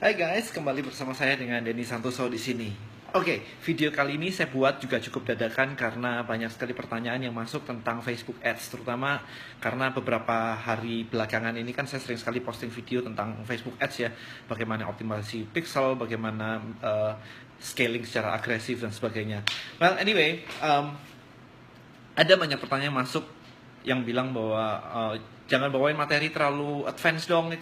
Hai guys, kembali bersama saya dengan Denny Santoso di sini. Oke, video kali ini saya buat juga cukup dadakan karena banyak sekali pertanyaan yang masuk tentang Facebook Ads, terutama karena beberapa hari belakangan ini kan saya sering sekali posting video tentang Facebook Ads ya, bagaimana optimalisasi pixel, bagaimana scaling secara agresif dan sebagainya. Well, anyway, ada banyak pertanyaan masuk yang bilang bahwa jangan bawain materi terlalu advance dong,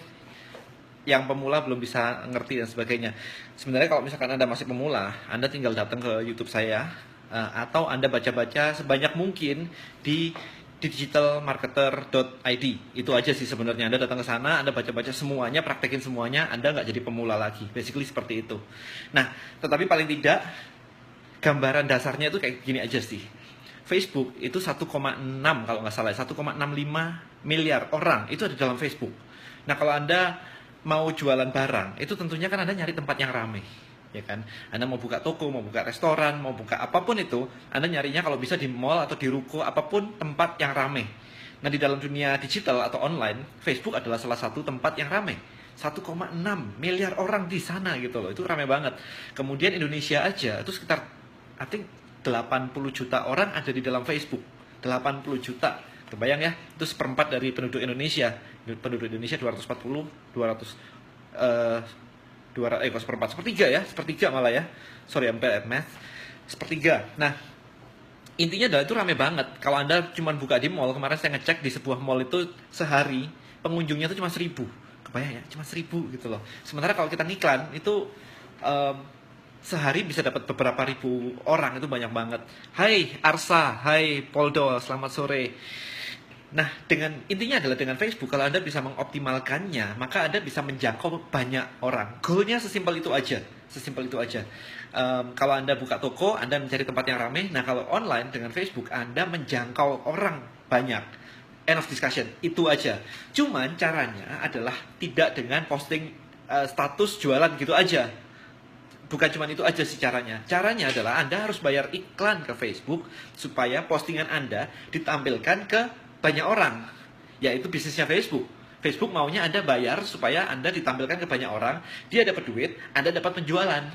yang pemula belum bisa ngerti dan sebagainya. Sebenarnya kalau misalkan Anda masih pemula, Anda tinggal datang ke YouTube saya, atau Anda baca-baca sebanyak mungkin di digitalmarketer.id. Itu aja sih sebenarnya. Anda datang ke sana, Anda baca-baca semuanya, praktekin semuanya, Anda nggak jadi pemula lagi. Basically seperti itu. Nah, tetapi paling tidak, gambaran dasarnya itu kayak gini aja sih. Facebook itu 1,6 kalau nggak salah, 1,65 miliar orang itu ada dalam Facebook. Nah, kalau Anda mau jualan barang, itu tentunya kan Anda nyari tempat yang ramai, ya kan? Anda mau buka toko, mau buka restoran, mau buka apapun itu, Anda nyarinya kalau bisa di mall atau di ruko, apapun tempat yang ramai. Nah, di dalam dunia digital atau online, Facebook adalah salah satu tempat yang ramai. 1,6 miliar orang di sana gitu loh, itu ramai banget. Kemudian Indonesia aja, itu sekitar, I think 80 juta orang ada di dalam Facebook. 80 juta. Kebayang ya, itu seperempat dari penduduk Indonesia. Penduduk Indonesia 240, 200, seperempat, sepertiga malah ya. Sorry, I'm bad at math. Sepertiga. Nah, intinya adalah itu rame banget. Kalau Anda cuma buka di mall, kemarin saya ngecek di sebuah mall itu sehari, pengunjungnya itu cuma 1.000. Kebayang ya, cuma 1.000 gitu loh. Sementara kalau kita ngiklan, itu sehari bisa dapat beberapa ribu orang, itu banyak banget. Hai Arsa, hai Poldo, selamat sore. Nah, intinya adalah dengan Facebook, kalau Anda bisa mengoptimalkannya, maka Anda bisa menjangkau banyak orang. Goalnya sesimpel itu aja, sesimpel itu aja. Kalau Anda buka toko, Anda mencari tempat yang ramai. Nah, kalau online dengan Facebook, Anda menjangkau orang banyak. End of discussion, itu aja. Cuman caranya adalah tidak dengan posting status jualan gitu aja. Bukan cuma itu aja sih caranya. Caranya adalah Anda harus bayar iklan ke Facebook supaya postingan Anda ditampilkan ke banyak orang, yaitu bisnisnya Facebook. Facebook maunya Anda bayar supaya Anda ditampilkan ke banyak orang, dia dapat duit, Anda dapat penjualan.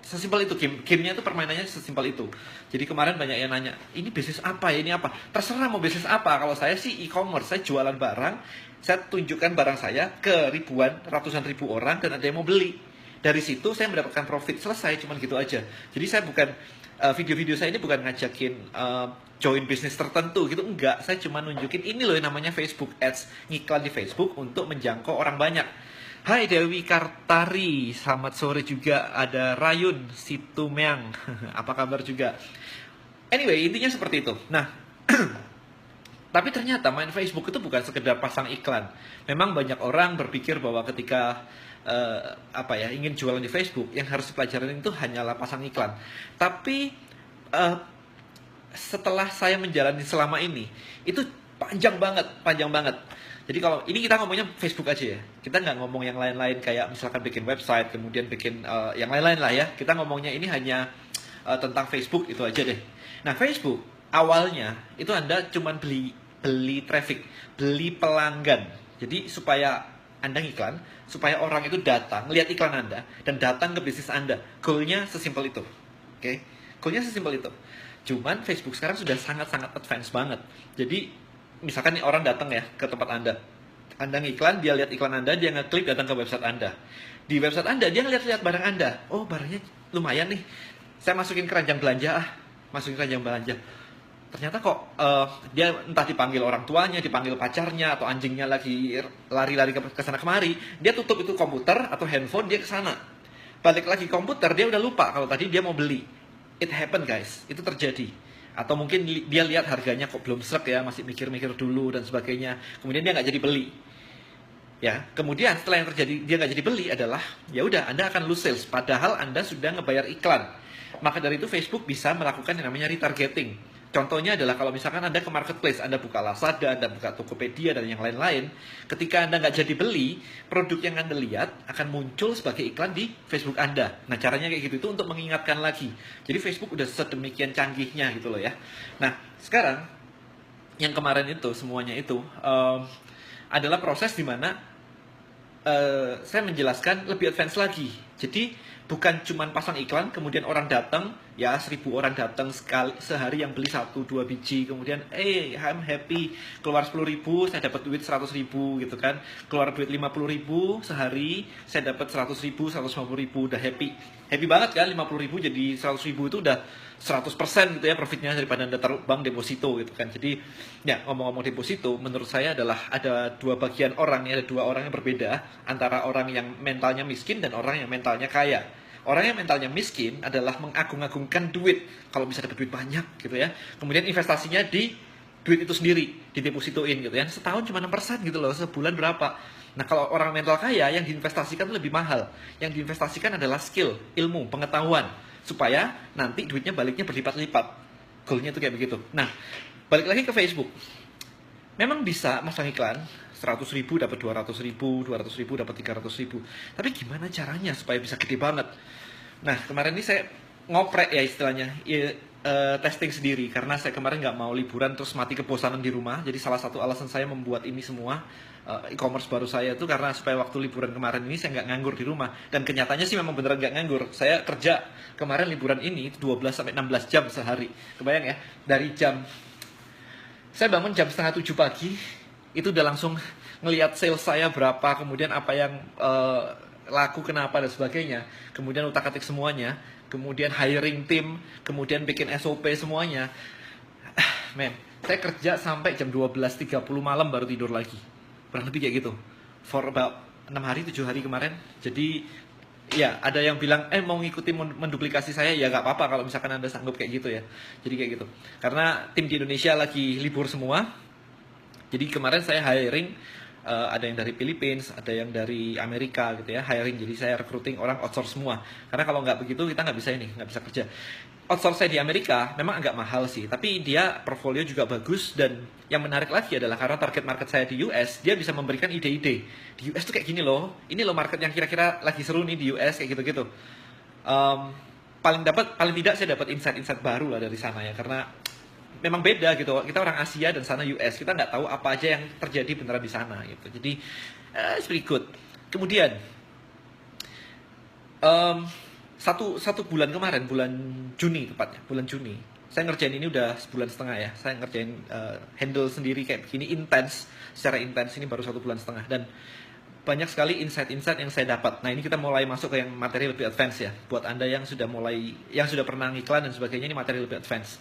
Sesimpel itu, gamenya itu, permainannya sesimpel itu. Jadi kemarin banyak yang nanya, ini bisnis apa ya, ini apa? Terserah mau bisnis apa. Kalau saya sih e-commerce, saya jualan barang, saya tunjukkan barang saya ke ratusan ribu orang dan ada yang mau beli. Dari situ saya mendapatkan profit, selesai, cuman gitu aja. Jadi saya bukan, video-video saya ini bukan ngajakin join bisnis tertentu gitu, enggak. Saya cuma nunjukin ini loh yang namanya Facebook Ads, ngiklan di Facebook untuk menjangkau orang banyak. Hai Dewi Kartari, selamat sore juga. Ada Rayun Situmeang, apa kabar juga. Anyway, intinya seperti itu. Nah, tapi ternyata main Facebook itu bukan sekedar pasang iklan. Memang banyak orang berpikir bahwa ketika ingin jualan di Facebook, yang harus dipelajarin itu hanyalah pasang iklan. Tapi setelah saya menjalani selama ini, itu panjang banget, panjang banget. Jadi kalau ini kita ngomongnya Facebook aja ya, kita nggak ngomong yang lain-lain kayak misalkan bikin website, kemudian bikin yang lain-lain lah ya. Kita ngomongnya ini hanya tentang Facebook itu aja deh. Nah, Facebook awalnya itu Anda cuma beli traffic, beli pelanggan. Jadi supaya Anda ngiklan, supaya orang itu datang, lihat iklan Anda, dan datang ke bisnis Anda. Goalnya sesimpel itu. Oke? Goalnya sesimpel itu. Cuman Facebook sekarang sudah sangat-sangat advance banget. Jadi, misalkan nih orang datang ya ke tempat Anda. Anda ngiklan, dia lihat iklan Anda, dia ngeklik datang ke website Anda. Di website Anda, dia ngeliat-lihat barang Anda. Oh, barangnya lumayan nih. Saya masukin keranjang belanja, masukin keranjang belanja. Ternyata kok dia entah dipanggil orang tuanya, dipanggil pacarnya, atau anjingnya lagi lari-lari ke sana kemari, dia tutup itu komputer atau handphone, dia ke sana. Balik lagi komputer, dia udah lupa kalau tadi dia mau beli. It happen guys, itu terjadi. Atau mungkin dia lihat harganya kok belum srek ya, masih mikir-mikir dulu dan sebagainya. Kemudian dia nggak jadi beli. Ya, kemudian setelah yang terjadi dia nggak jadi beli adalah, ya udah Anda akan lose sales. Padahal Anda sudah ngebayar iklan. Maka dari itu Facebook bisa melakukan yang namanya retargeting. Contohnya adalah kalau misalkan Anda ke marketplace, Anda buka Lazada, Anda buka Tokopedia, dan yang lain-lain. Ketika Anda nggak jadi beli, produk yang Anda lihat akan muncul sebagai iklan di Facebook Anda. Nah, caranya kayak gitu itu untuk mengingatkan lagi. Jadi Facebook udah sedemikian canggihnya gitu loh ya. Nah, sekarang yang kemarin itu, semuanya itu adalah proses di mana saya menjelaskan lebih advance lagi. Jadi bukan cuma pasang iklan, kemudian orang datang, ya 1.000 orang datang sekali sehari yang beli 1-2 biji, kemudian I'm happy, keluar 10.000, saya dapat duit 100.000 gitu kan, keluar duit 50.000 sehari, saya dapat 100.000, 150.000, udah happy banget kan, 50.000 jadi 100.000 itu udah 100% gitu ya profitnya daripada Anda taruh bank deposito gitu kan. Jadi ya ngomong-ngomong deposito, menurut saya adalah ada dua bagian orang ya, ada dua orang yang berbeda antara orang yang mentalnya miskin dan orang yang mentalnya kaya. Orang yang mentalnya miskin adalah mengagung-agungkan duit kalau bisa dapat duit banyak gitu ya. Kemudian investasinya di duit itu sendiri, didepositoin gitu ya. Setahun cuma 6% gitu loh, sebulan berapa. Nah, kalau orang mental kaya yang diinvestasikan lebih mahal. Yang diinvestasikan adalah skill, ilmu, pengetahuan supaya nanti duitnya baliknya berlipat-lipat. Goalnya itu kayak begitu. Nah, balik lagi ke Facebook. Memang bisa masang iklan 100.000 dapat 200.000, 200.000 dapat 300.000. Tapi gimana caranya supaya bisa gede banget? Nah, kemarin ini saya ngoprek ya istilahnya, testing sendiri karena saya kemarin nggak mau liburan terus mati kebosanan di rumah. Jadi salah satu alasan saya membuat ini semua e-commerce baru saya itu karena supaya waktu liburan kemarin ini saya nggak nganggur di rumah. Dan kenyataannya sih memang beneran nggak nganggur. Saya kerja kemarin liburan ini 12-16 jam sehari. Kebayang ya, dari jam saya bangun jam setengah 7 pagi, itu udah langsung ngelihat sales saya berapa, kemudian apa yang laku kenapa dan sebagainya, kemudian utak-atik semuanya, kemudian hiring tim, kemudian bikin SOP semuanya. Men, saya kerja sampai jam 12.30 malam baru tidur lagi. Kurang lebih kayak gitu. For about 6 hari, 7 hari kemarin. Jadi ya ada yang bilang mau ngikutin menduplikasi saya, ya nggak apa-apa kalau misalkan Anda sanggup kayak gitu ya. Jadi kayak gitu. Karena tim di Indonesia lagi libur semua. Jadi kemarin saya hiring ada yang dari Philippines, ada yang dari Amerika gitu ya, hiring. Jadi saya recruiting orang outsource semua. Karena kalau nggak begitu kita nggak bisa kerja. Outsource saya di Amerika memang agak mahal sih, tapi dia portfolio juga bagus. Dan yang menarik lagi adalah karena target market saya di US, dia bisa memberikan ide-ide. Di US tuh kayak gini loh, ini loh market yang kira-kira lagi seru nih di US kayak gitu-gitu. Paling tidak saya dapat insight-insight baru lah dari sana ya, karena memang beda gitu. Kita orang Asia dan sana US, kita nggak tahu apa aja yang terjadi beneran di sana gitu. Jadi it's pretty good. Kemudian satu bulan kemarin, bulan Juni tepatnya, bulan Juni, saya ngerjain ini udah sebulan setengah ya. Saya ngerjain handle sendiri kayak begini secara intens ini baru 1 bulan setengah, dan banyak sekali insight-insight yang saya dapat. Nah, ini kita mulai masuk ke yang materi lebih advance ya. Buat Anda yang sudah pernah ngiklan dan sebagainya, ini materi lebih advance.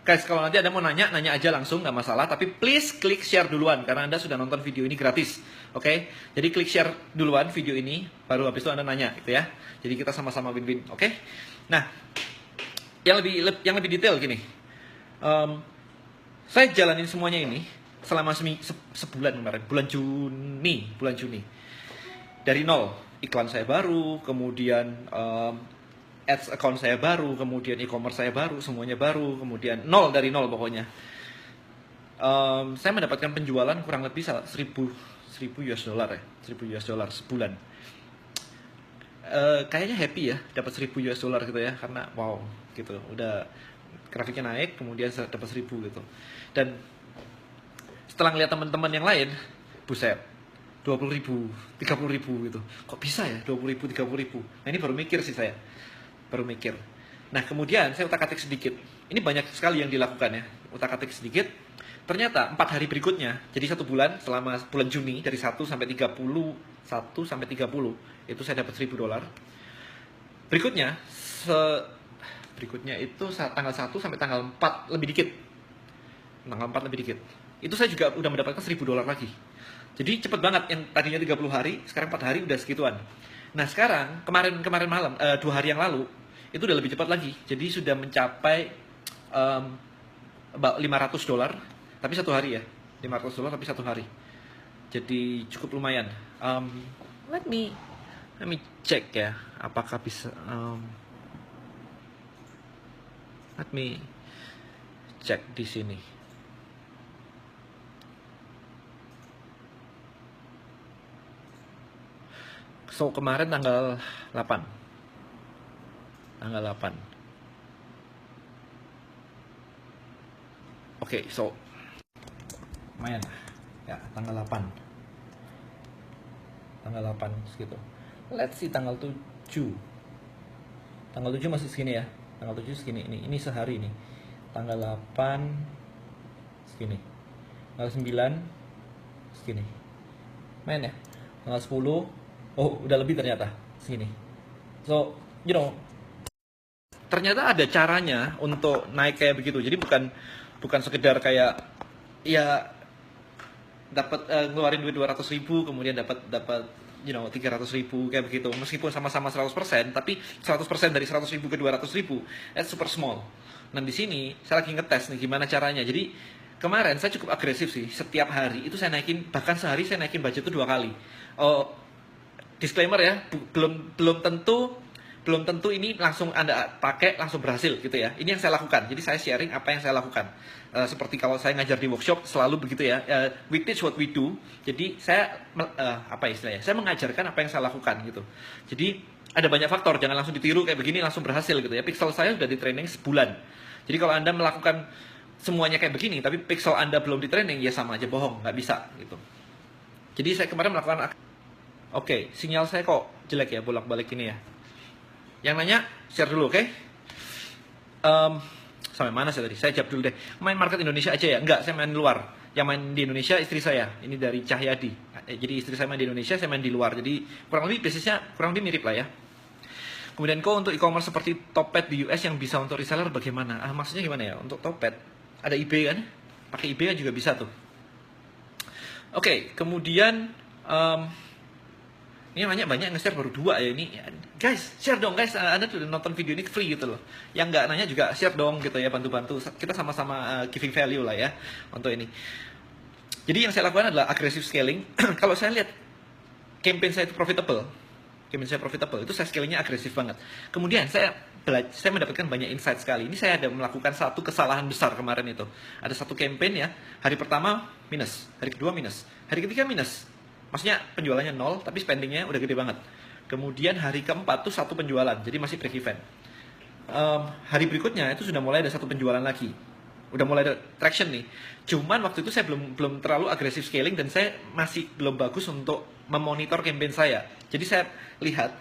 Guys, kalau nanti Anda mau nanya aja langsung, nggak masalah. Tapi please klik share duluan, karena Anda sudah nonton video ini gratis. Oke? Jadi klik share duluan video ini, baru habis itu Anda nanya gitu ya. Jadi kita sama-sama win-win. Oke? Nah, yang lebih detail gini. Saya jalanin semuanya ini selama sebulan kemarin, bulan Juni. Dari nol, iklan saya baru, kemudian ads account saya baru, kemudian e-commerce saya baru, semuanya baru, kemudian dari nol pokoknya. Saya mendapatkan penjualan kurang lebih 1.000 US dollar ya, 1.000 US dollar sebulan. Kayaknya happy ya, dapat 1.000 US dollar gitu ya, karena wow gitu, udah grafiknya naik, kemudian dapat 1.000 gitu. Dan setelah ngeliat teman-teman yang lain, buset, 20.000, 30.000 gitu. Kok bisa ya 20.000, 30.000? Nah, ini baru mikir sih saya. Nah, kemudian saya utak-atik sedikit. Ini banyak sekali yang dilakukan ya. Utak-atik sedikit. Ternyata 4 hari berikutnya, jadi 1 bulan, selama bulan Juni, dari 1 sampai 30, itu saya dapat 1.000 dolar. Berikutnya itu tanggal 1 sampai tanggal 4 lebih dikit. Tanggal 4 lebih dikit. Itu saya juga udah mendapatkan 1.000 dolar lagi. Jadi cepet banget, yang tadinya 30 hari, sekarang 4 hari udah segituan. Nah, sekarang kemarin malam, 2 hari yang lalu, itu udah lebih cepat lagi. Jadi sudah mencapai about 500 dolar, tapi 1 hari ya. 500 dolar tapi 1 hari. Jadi cukup lumayan. Let me check ya, apakah bisa. Let me check di sini. So, kemarin tanggal 8. Oke, so lumayan ya, tanggal 8. tanggal 8 segitu. Let's see tanggal 7. Tanggal 7 masih segini ya. Tanggal 7 segini. Ini sehari nih. Tanggal 8 segini. Tanggal 9 segini. Main ya. Tanggal 10, oh udah lebih ternyata segini. So, you know, ternyata ada caranya untuk naik kayak begitu. Jadi bukan sekedar kayak ya dapat ngeluarin duit 200.000 kemudian dapat 300.000 kayak begitu, meskipun sama-sama 100%, tapi 100% dari 100.000 ke 200.000 that's super small. Nah di sini saya lagi ngetes nih gimana caranya. Jadi kemarin saya cukup agresif sih, setiap hari itu saya naikin, bahkan sehari saya naikin budget itu 2 kali. Oh, disclaimer ya, belum tentu ini langsung Anda pakai langsung berhasil gitu ya. Ini yang saya lakukan. Jadi saya sharing apa yang saya lakukan. Seperti kalau saya ngajar di workshop selalu begitu ya. We teach what we do. Jadi saya apa istilahnya? Saya mengajarkan apa yang saya lakukan gitu. Jadi ada banyak faktor, jangan langsung ditiru kayak begini langsung berhasil gitu ya. Pixel saya sudah di training sebulan. Jadi kalau Anda melakukan semuanya kayak begini tapi pixel Anda belum di training ya sama aja bohong, nggak bisa gitu. Jadi saya kemarin melakukan oke, sinyal saya kok jelek ya bolak-balik ini ya. Yang nanya, share dulu, oke? Sampai mana saya tadi? Saya jawab dulu deh. Main market Indonesia aja ya? Enggak, saya main di luar. Yang main di Indonesia istri saya. Ini dari Cahyadi. Jadi istri saya main di Indonesia, saya main di luar. Jadi kurang lebih bisnisnya kurang lebih mirip lah ya. Kemudian kok untuk e-commerce seperti Topet di US yang bisa untuk reseller bagaimana? Maksudnya gimana ya? Untuk Topet, ada eBay kan? Pakai eBay kan juga bisa tuh. Oke, kemudian ini banyak yang nge-share baru 2 ya ini. Guys, share dong guys. Anda tuh nonton video ini free gitu loh. Yang nggak nanya juga share dong gitu ya, bantu-bantu. Kita sama-sama giving value lah ya untuk ini. Jadi yang saya lakukan adalah aggressive scaling. Kalau saya lihat campaign saya itu profitable, itu saya scalingnya agresif banget. Kemudian saya mendapatkan banyak insight sekali. Ini saya ada melakukan satu kesalahan besar kemarin itu. Ada satu campaign ya, hari pertama minus, hari kedua minus, hari ketiga minus. Maksudnya penjualannya 0, tapi spendingnya udah gede banget. Kemudian hari keempat tuh 1 penjualan, jadi masih break even. Hari berikutnya itu sudah mulai ada 1 penjualan lagi. Udah mulai ada traction nih. Cuman waktu itu saya belum terlalu agresif scaling dan saya masih belum bagus untuk memonitor campaign saya. Jadi saya lihat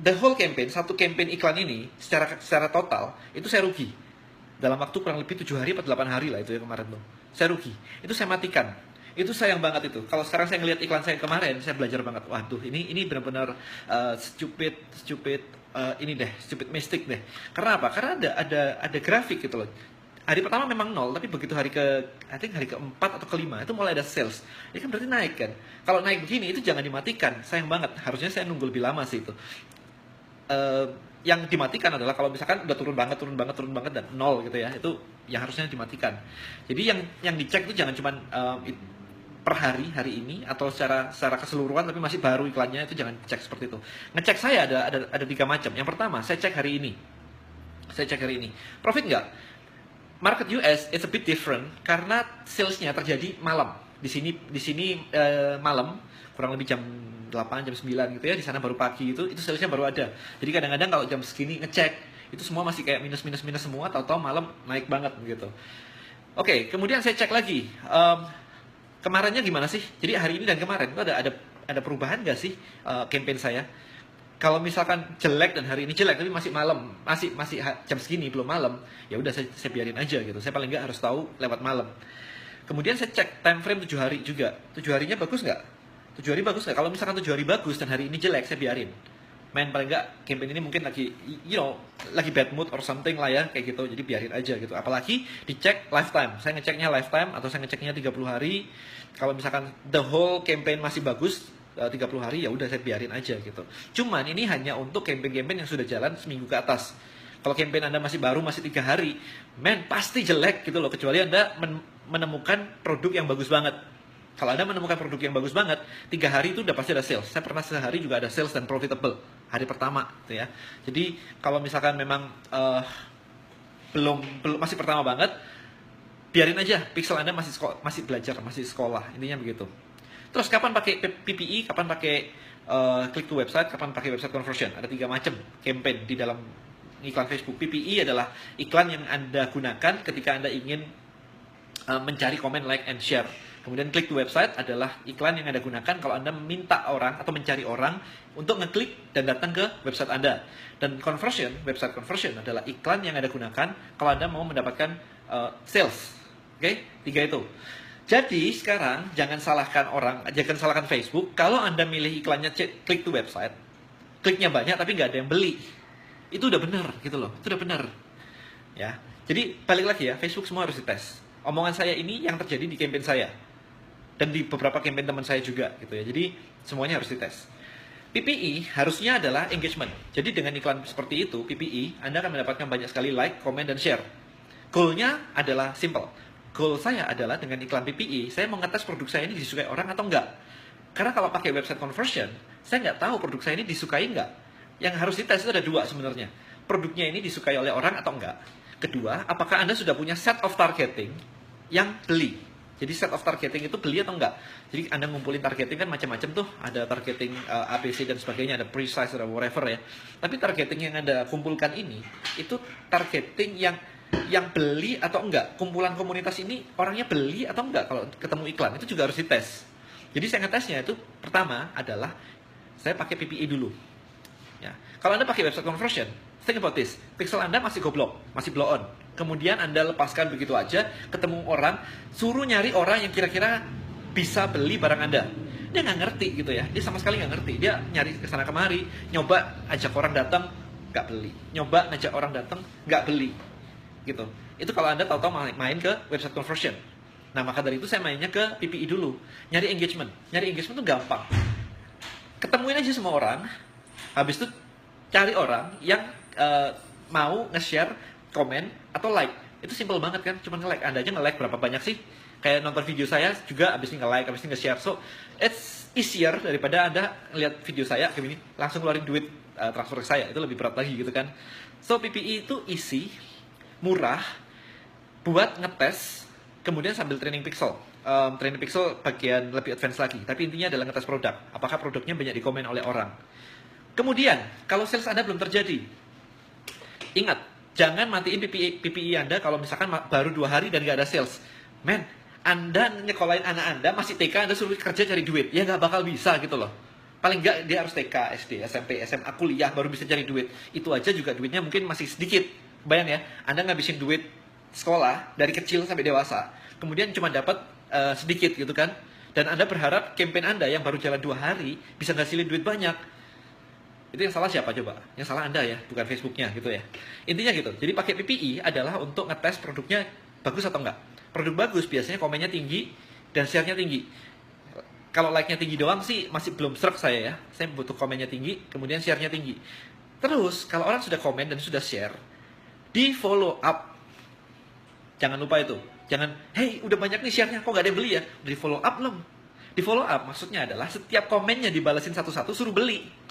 the whole campaign, satu campaign iklan ini secara total itu saya rugi. Dalam waktu kurang lebih 7 hari atau 8 hari lah itu ya kemarin tuh. Saya rugi. Itu saya matikan. Itu sayang banget itu. Kalau sekarang saya ngelihat iklan saya kemarin, saya belajar banget. Waduh, ini benar-benar stupid mistake deh. Karena apa? Karena ada grafik gitu loh. Hari pertama memang 0, tapi begitu hari keempat atau kelima itu mulai ada sales. Ini kan berarti naik kan. Kalau naik begini itu jangan dimatikan. Sayang banget. Harusnya saya nunggu lebih lama sih itu. Yang dimatikan adalah kalau misalkan udah turun banget dan 0 gitu ya. Itu yang harusnya dimatikan. Jadi yang dicek itu jangan cuma per hari ini atau secara keseluruhan tapi masih baru iklannya, itu jangan cek seperti itu. Ngecek saya ada 3 macam. Yang pertama, saya cek hari ini. Profit nggak? Market US it's a bit different karena salesnya terjadi malam. Di sini malam kurang lebih jam 8, jam 9 gitu ya. Di sana baru pagi itu salesnya baru ada. Jadi kadang-kadang kalau jam segini ngecek itu semua masih kayak minus semua, tahu-tahu malam naik banget gitu. Oke, kemudian saya cek lagi. Kemarinnya gimana sih? Jadi hari ini dan kemarin itu ada perubahan nggak sih campaign saya? Kalau misalkan jelek dan hari ini jelek tapi masih malam, masih jam segini belum malam, ya udah saya biarin aja gitu. Saya paling nggak harus tahu lewat malam. Kemudian saya cek time frame 7 hari juga. 7 harinya bagus nggak? 7 hari bagus nggak? Kalau misalkan 7 hari bagus dan hari ini jelek, saya biarin. Main paling nggak campaign ini mungkin lagi lagi bad mood or something lah ya kayak gitu, jadi biarin aja gitu. Apalagi dicek lifetime, saya ngeceknya lifetime atau saya ngeceknya 30 hari. Kalau misalkan the whole campaign masih bagus 30 hari, ya udah saya biarin aja gitu. Cuman ini hanya untuk campaign yang sudah jalan seminggu ke atas. Kalau campaign Anda masih baru, masih 3 hari, pasti jelek gitu loh, kecuali Anda menemukan produk yang bagus banget. Kalau Anda menemukan produk yang bagus banget, 3 hari itu udah pasti ada sales. Saya pernah sehari juga ada sales dan profitable hari pertama gitu ya. Jadi kalau misalkan memang belum masih pertama banget, biarin aja. Pixel Anda masih belajar, masih sekolah, intinya begitu. Terus kapan pakai PPE, kapan pakai click to website, kapan pakai website conversion? Ada 3 macam campaign di dalam iklan Facebook. PPE adalah iklan yang Anda gunakan ketika Anda ingin mencari komen, like, and share. Kemudian klik to website adalah iklan yang Anda gunakan kalau Anda meminta orang atau mencari orang untuk ngeklik dan datang ke website Anda. Dan conversion, website conversion adalah iklan yang Anda gunakan kalau Anda mau mendapatkan sales. Oke, 3 itu. Jadi sekarang jangan salahkan Facebook kalau Anda milih iklannya klik to website, kliknya banyak tapi nggak ada yang beli. Itu udah benar gitu loh, itu udah benar. Ya, jadi balik lagi ya, Facebook semua harus dites. Omongan saya ini yang terjadi di campaign saya dan di beberapa campaign teman saya juga gitu ya. Jadi semuanya harus dites. PPE harusnya adalah engagement. Jadi dengan iklan seperti itu, PPE, Anda akan mendapatkan banyak sekali like, comment, dan share. Goal-nya adalah simple. Goal saya adalah dengan iklan PPE, saya mau ngetes produk saya ini disukai orang atau enggak. Karena kalau pakai website conversion, saya nggak tahu produk saya ini disukai enggak. Yang harus dites itu ada 2 sebenarnya. Produknya ini disukai oleh orang atau enggak. Kedua, apakah Anda sudah punya set of targeting yang beli? Jadi set of targeting itu beli atau enggak? Jadi Anda ngumpulin targeting kan macam-macam tuh. Ada targeting ABC dan sebagainya, ada precise, ada whatever ya. Tapi targeting yang Anda kumpulkan ini, itu targeting yang beli atau enggak. Kumpulan komunitas ini orangnya beli atau enggak kalau ketemu iklan. Itu juga harus dites. Jadi saya ngetesnya itu pertama adalah saya pakai PPE dulu. Ya. Kalau Anda pakai website conversion, think about this. Pixel Anda masih goblok, masih blow on. Kemudian Anda lepaskan begitu aja, ketemu orang, suruh nyari orang yang kira-kira bisa beli barang Anda. Dia nggak ngerti gitu ya, dia sama sekali nggak ngerti. Dia nyari kesana kemari, nyoba ajak orang datang, nggak beli. Nyoba ngajak orang datang, nggak beli. Gitu. Itu kalau Anda tahu-tahu main ke website conversion. Nah, maka dari itu saya mainnya ke PPE dulu. Nyari engagement. Nyari engagement itu gampang. Ketemuin aja semua orang, habis itu cari orang yang mau nge-share, komen, atau like. Itu simple banget kan, cuma nge-like. Anda aja nge-like berapa banyak sih? Kayak nonton video saya juga abis ini nge-like, abis ini nge-share. So, it's easier daripada Anda lihat video saya kayak gini, langsung keluarin duit transfer ke saya. Itu lebih berat lagi gitu kan. So, PPE itu easy, murah, buat ngetes, kemudian sambil training pixel. Training pixel bagian lebih advance lagi. Tapi intinya adalah ngetes produk. Apakah produknya banyak dikomen oleh orang. Kemudian, kalau sales Anda belum terjadi, ingat, jangan matiin PPE Anda kalau misalkan baru 2 hari dan nggak ada sales. Men, Anda nyekolahin anak Anda masih TK, Anda suruh kerja cari duit. Ya nggak bakal bisa gitu loh. Paling nggak dia harus TK, SD, SMP, SMA, kuliah baru bisa cari duit. Itu aja juga duitnya mungkin masih sedikit. Bayang ya, Anda ngabisin duit sekolah dari kecil sampai dewasa. Kemudian cuma dapat sedikit gitu kan. Dan Anda berharap campaign Anda yang baru jalan 2 hari bisa ngasilin duit banyak. Itu yang salah siapa coba? Yang salah Anda ya, bukan Facebooknya gitu ya. Intinya gitu. Jadi pakai PPE adalah untuk ngetes produknya bagus atau enggak. Produk bagus biasanya komennya tinggi dan share-nya tinggi. Kalau like-nya tinggi doang sih masih belum serak saya ya. Saya butuh komennya tinggi, kemudian share-nya tinggi. Terus kalau orang sudah komen dan sudah share, di follow up. Jangan lupa itu. Jangan, hey udah banyak nih share-nya, kok gak ada yang beli ya? Di follow up belum? Di follow up maksudnya adalah setiap komennya dibalasin satu-satu suruh beli.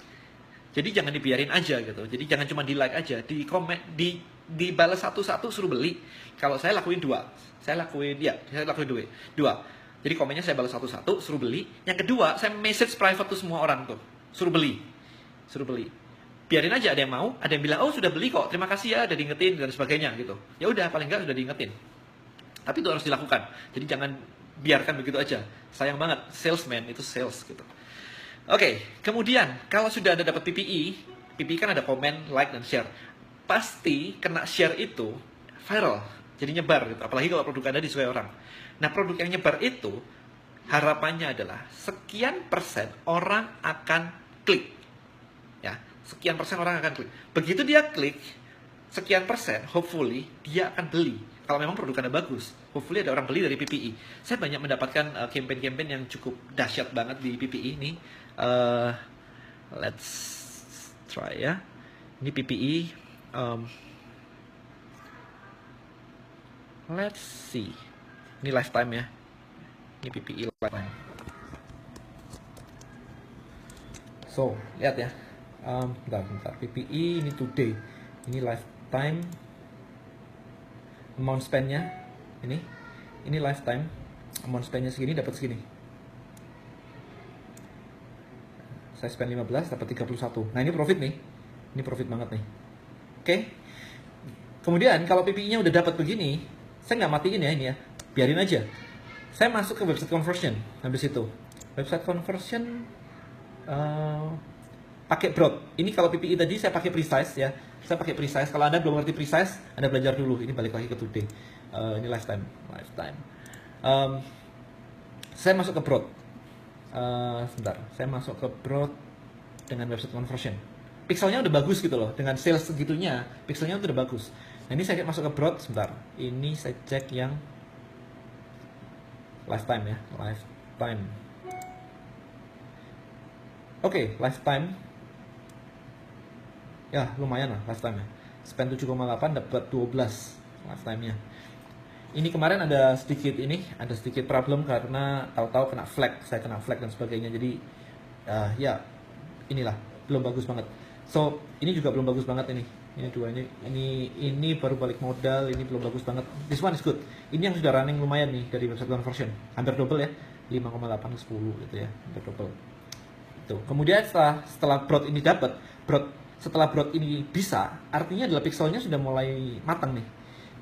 Jadi jangan dibiarin aja gitu. Jadi jangan cuma di like aja, di komen, dibalas satu-satu suruh beli. Kalau saya lakuin 2. Saya lakuin 2. Jadi komennya saya balas satu-satu suruh beli. Yang kedua, saya message private tuh semua orang tuh. Suruh beli. Biarin aja ada yang mau, ada yang bilang, "Oh, sudah beli kok. Terima kasih ya, udah diingetin," dan sebagainya gitu. Ya udah, paling enggak sudah diingetin. Tapi itu harus dilakukan. Jadi jangan biarkan begitu aja. Sayang banget, salesman itu sales gitu. Oke, kemudian kalau sudah Anda dapat PPE kan ada komen, like, dan share. Pasti kena share itu viral, jadi nyebar gitu. Apalagi kalau produk Anda disukai orang. Nah, produk yang nyebar itu harapannya adalah sekian persen orang akan klik. Ya, sekian persen orang akan klik. Begitu dia klik, sekian persen, hopefully dia akan beli. Kalau memang produk Anda bagus, hopefully ada orang beli dari PPE. Saya banyak mendapatkan campaign-campaign yang cukup dahsyat banget di PPE ini. Let's try ya. Ini PPE. Let's see. Ini lifetime ya. Ini PPE lifetime. So, lihat ya. Bentar. PPE ini today. Ini lifetime. Amount spend-nya ini lifetime. Amount spend-nya segini, dapat segini. Saya spend 15, dapat 31. Nah, ini profit nih. Ini profit banget nih. Oke. Kemudian kalau PPE-nya udah dapat begini, saya nggak matiin ya ini ya. Biarin aja. Saya masuk ke website conversion. Habis itu website conversion pakai broad. Ini kalau PPI tadi saya pakai precise ya. Saya pakai precise. Kalau Anda belum ngerti precise, Anda belajar dulu. Ini balik lagi ke today. Ini lifetime. Saya masuk ke broad. Sebentar. Saya masuk ke broad dengan website conversion. Pixelnya udah bagus gitu loh. Dengan sales segitunya, pixelnya udah bagus. Nah, ini saya masuk ke broad. Sebentar. Ini saya cek yang lifetime ya. Lifetime. Oke, lifetime. Ya, lumayan lah lifetime-nya. Spend 7,8 dapat 12 lifetime-nya. Ini kemarin ada sedikit problem karena tahu-tahu kena flag, saya kena flag dan sebagainya. Jadi ya inilah belum bagus banget. So, ini juga belum bagus banget ini. Ini dua ini baru balik modal, ini belum bagus banget. This one is good. Ini yang sudah running lumayan nih dari website conversion. Hampir double ya. 5,8 ke 10 gitu ya. Hampir double. Itu. Kemudian setelah broad ini setelah broad ini bisa, artinya adalah pixelnya sudah mulai matang nih.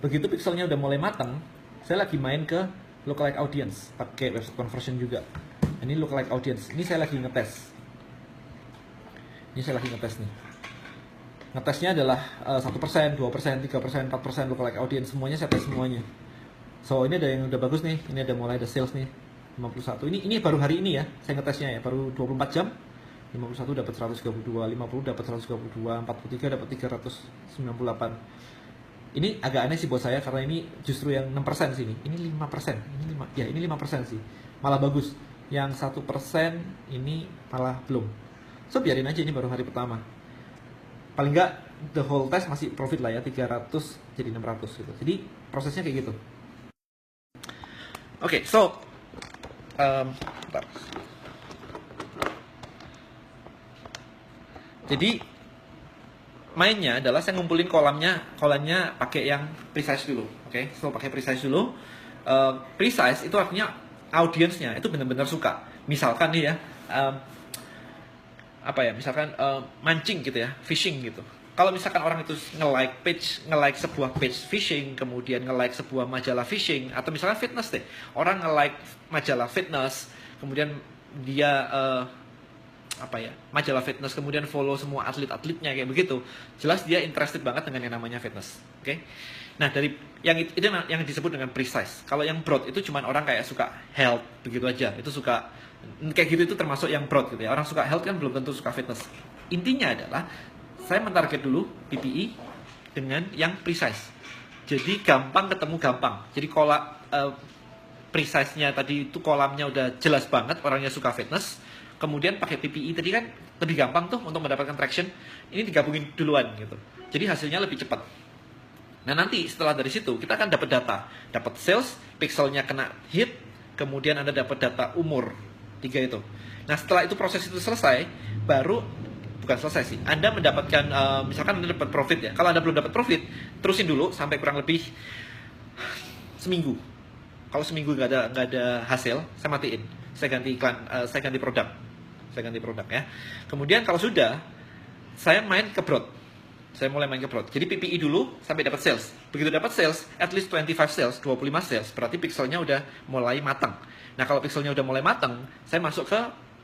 Begitu pixelnya udah mulai matang, saya lagi main ke lookalike audience pakai website conversion juga. Ini lookalike audience. Ini saya lagi ngetes. Nih. Ngetesnya adalah 1%, 2%, 3%, 4% lookalike audience. Semuanya saya tes semuanya. So, ini ada yang udah bagus nih. Ini ada mulai ada sales nih. 51. Ini baru hari ini ya. Saya ngetesnya ya, baru 24 jam. 51 dapat 132, 50 dapat 122, 43 dapat 398. Ini agak aneh sih buat saya karena ini justru yang 6% sih ini. Ini 5%. Ini 5% sih. Malah bagus. Yang 1% ini malah belum. So biarin aja, ini baru hari pertama. Paling enggak the whole test masih profit lah ya, 300 jadi 600 gitu. Jadi prosesnya kayak gitu. Oke, so bentar. Jadi mainnya adalah saya ngumpulin kolamnya pakai yang precise dulu, oke? So pakai precise dulu. Precise itu artinya audiensnya itu benar-benar suka. Misalkan nih ya, misalkan mancing gitu ya, fishing gitu. Kalau misalkan orang itu nge-like sebuah page fishing, kemudian nge-like sebuah majalah fishing, atau misalkan fitness deh, orang nge-like majalah fitness, kemudian dia majalah fitness, kemudian follow semua atlet-atletnya kayak begitu, jelas dia interested banget dengan yang namanya fitness, oke? Nah, dari yang itu yang disebut dengan precise. Kalau yang broad itu cuman orang kayak suka health begitu aja, itu suka kayak gitu, itu termasuk yang broad gitu ya. Orang suka health kan belum tentu suka fitness. Intinya adalah saya mentarget dulu PPI dengan yang precise. Jadi gampang ketemu gampang. Jadi precise-nya tadi itu kolamnya udah jelas banget, orangnya suka fitness. Kemudian pakai PPI tadi kan lebih gampang tuh untuk mendapatkan traction. Ini digabungin duluan gitu. Jadi hasilnya lebih cepat. Nah, nanti setelah dari situ kita akan dapat data, dapat sales, pixelnya kena hit, kemudian Anda dapat data umur, 3 itu. Nah, setelah itu proses itu selesai, bukan selesai sih, Anda mendapatkan, misalkan Anda dapat profit ya. Kalau Anda belum dapat profit, terusin dulu sampai kurang lebih seminggu. Kalau seminggu nggak ada hasil, saya matiin, saya ganti iklan, saya ganti produk ya. Kemudian kalau sudah, saya main ke broad. Saya mulai main ke broad. Jadi PPI dulu sampai dapat sales. Begitu dapat sales, at least 25 sales, 25 sales, berarti pixelnya udah mulai matang. Nah, kalau pixelnya udah mulai matang, saya masuk ke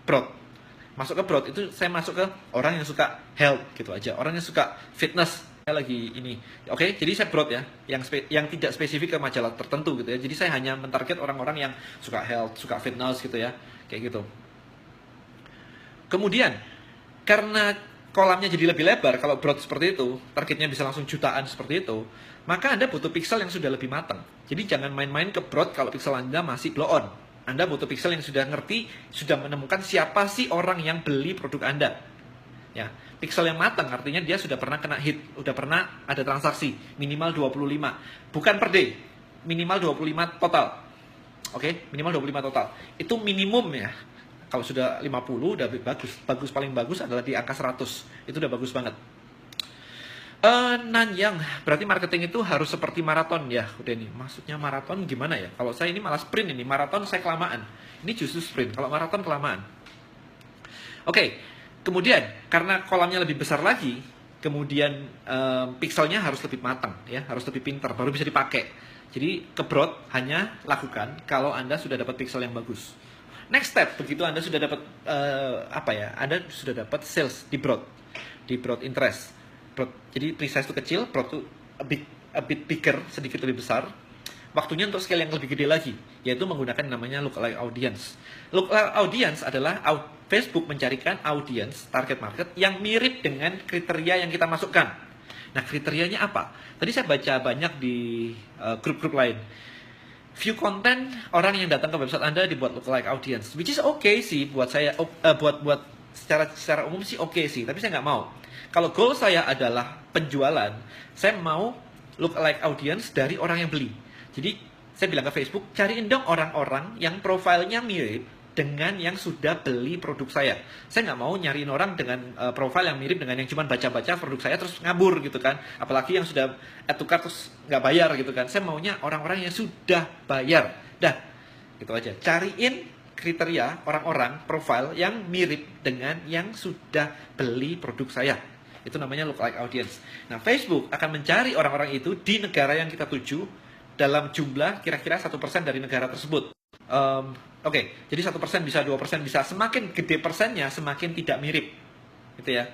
broad. Masuk ke broad itu saya masuk ke orang yang suka health gitu aja. Orang yang suka fitness. Saya lagi ini. Oke, jadi saya broad ya, yang tidak spesifik ke majalah tertentu gitu ya. Jadi saya hanya mentarget orang-orang yang suka health, suka fitness gitu ya. Kayak gitu. Kemudian, karena kolamnya jadi lebih lebar, kalau broad seperti itu, targetnya bisa langsung jutaan seperti itu, maka Anda butuh pixel yang sudah lebih matang. Jadi jangan main-main ke broad kalau pixel Anda masih blow on. Anda butuh pixel yang sudah ngerti, sudah menemukan siapa sih orang yang beli produk Anda. Ya, pixel yang matang artinya dia sudah pernah kena hit, sudah pernah ada transaksi, minimal 25. Bukan per day, minimal 25 total. Oke, minimal 25 total. Itu minimum ya. Kalau sudah 50 udah bagus, paling bagus adalah di angka 100. Itu udah bagus banget. Nanyang, berarti marketing itu harus seperti maraton ya, udah nih. Maksudnya maraton gimana ya? Kalau saya ini malah sprint ini, maraton saya kelamaan. Ini justru sprint, kalau maraton kelamaan. Oke, kemudian karena kolamnya lebih besar lagi, kemudian pixelnya harus lebih matang, ya, harus lebih pintar, baru bisa dipakai. Jadi kebrot hanya lakukan kalau Anda sudah dapat pixel yang bagus. Next step, begitu Anda sudah dapat Anda sudah dapat sales di broad interest. Jadi pre-size itu kecil, broad itu a bit bigger, sedikit lebih besar. Waktunya untuk scale yang lebih gede lagi, yaitu menggunakan namanya lookalike audience. Lookalike audience adalah Facebook mencarikan audience target market yang mirip dengan kriteria yang kita masukkan. Nah, kriterianya apa? Tadi saya baca banyak di grup-grup lain. View content orang yang datang ke website Anda dibuat lookalike audience, which is okay sih buat saya, buat secara umum sih okay sih, tapi saya nggak mau. Kalau goal saya adalah penjualan, saya mau lookalike audience dari orang yang beli. Jadi saya bilang ke Facebook, cariin dong orang-orang yang profilnya mirip dengan yang sudah beli produk saya. Saya nggak mau nyariin orang dengan profil yang mirip dengan yang cuma baca-baca produk saya terus ngabur gitu kan. Apalagi yang sudah add to cart terus nggak bayar gitu kan. Saya maunya orang-orang yang sudah bayar. Dah, gitu aja. Cariin kriteria orang-orang profil yang mirip dengan yang sudah beli produk saya. Itu namanya lookalike audience. Nah, Facebook akan mencari orang-orang itu di negara yang kita tuju dalam jumlah kira-kira 1% dari negara tersebut. Oke, jadi 1% bisa, 2% bisa. Semakin gede persennya, semakin tidak mirip. Gitu ya.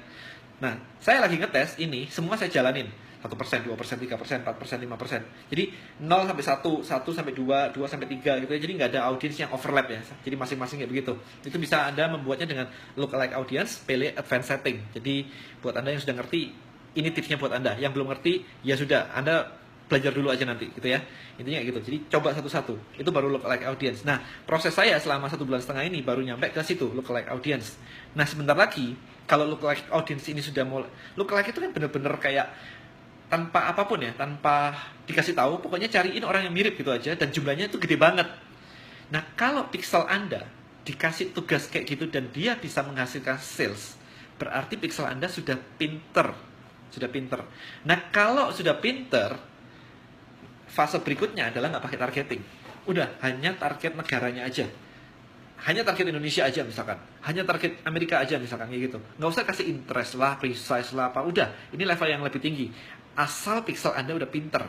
Nah, saya lagi ngetes ini, semua saya jalanin. 1%, 2%, 3%, 4%, 5%. Jadi 0 sampai 1, 1 sampai 2, 2 sampai 3 gitu ya. Jadi nggak ada audience yang overlap ya. Jadi masing-masing kayak begitu. Itu bisa Anda membuatnya dengan lookalike audience, pilih advanced setting. Jadi buat Anda yang sudah ngerti, ini tipsnya buat Anda. Yang belum ngerti, ya sudah, Anda belajar dulu aja nanti gitu ya. Intinya gitu. Jadi coba satu-satu. Itu baru lookalike audience. Nah, proses saya selama 1,5 bulan ini baru nyampe ke situ, lookalike audience. Nah, sebentar lagi kalau lookalike audience ini sudah mulai, lookalike itu kan bener-bener kayak tanpa apapun ya, tanpa dikasih tahu, pokoknya cariin orang yang mirip gitu aja dan jumlahnya itu gede banget. Nah, kalau pixel Anda dikasih tugas kayak gitu dan dia bisa menghasilkan sales, berarti pixel Anda sudah pinter. Sudah pinter. Nah, kalau sudah pinter, fase berikutnya adalah nggak pakai targeting. Udah, hanya target negaranya aja. Hanya target Indonesia aja misalkan. Hanya target Amerika aja misalkan kayak gitu. Nggak usah kasih interest lah, precise lah, apa. Udah, ini level yang lebih tinggi. Asal pixel Anda udah pinter.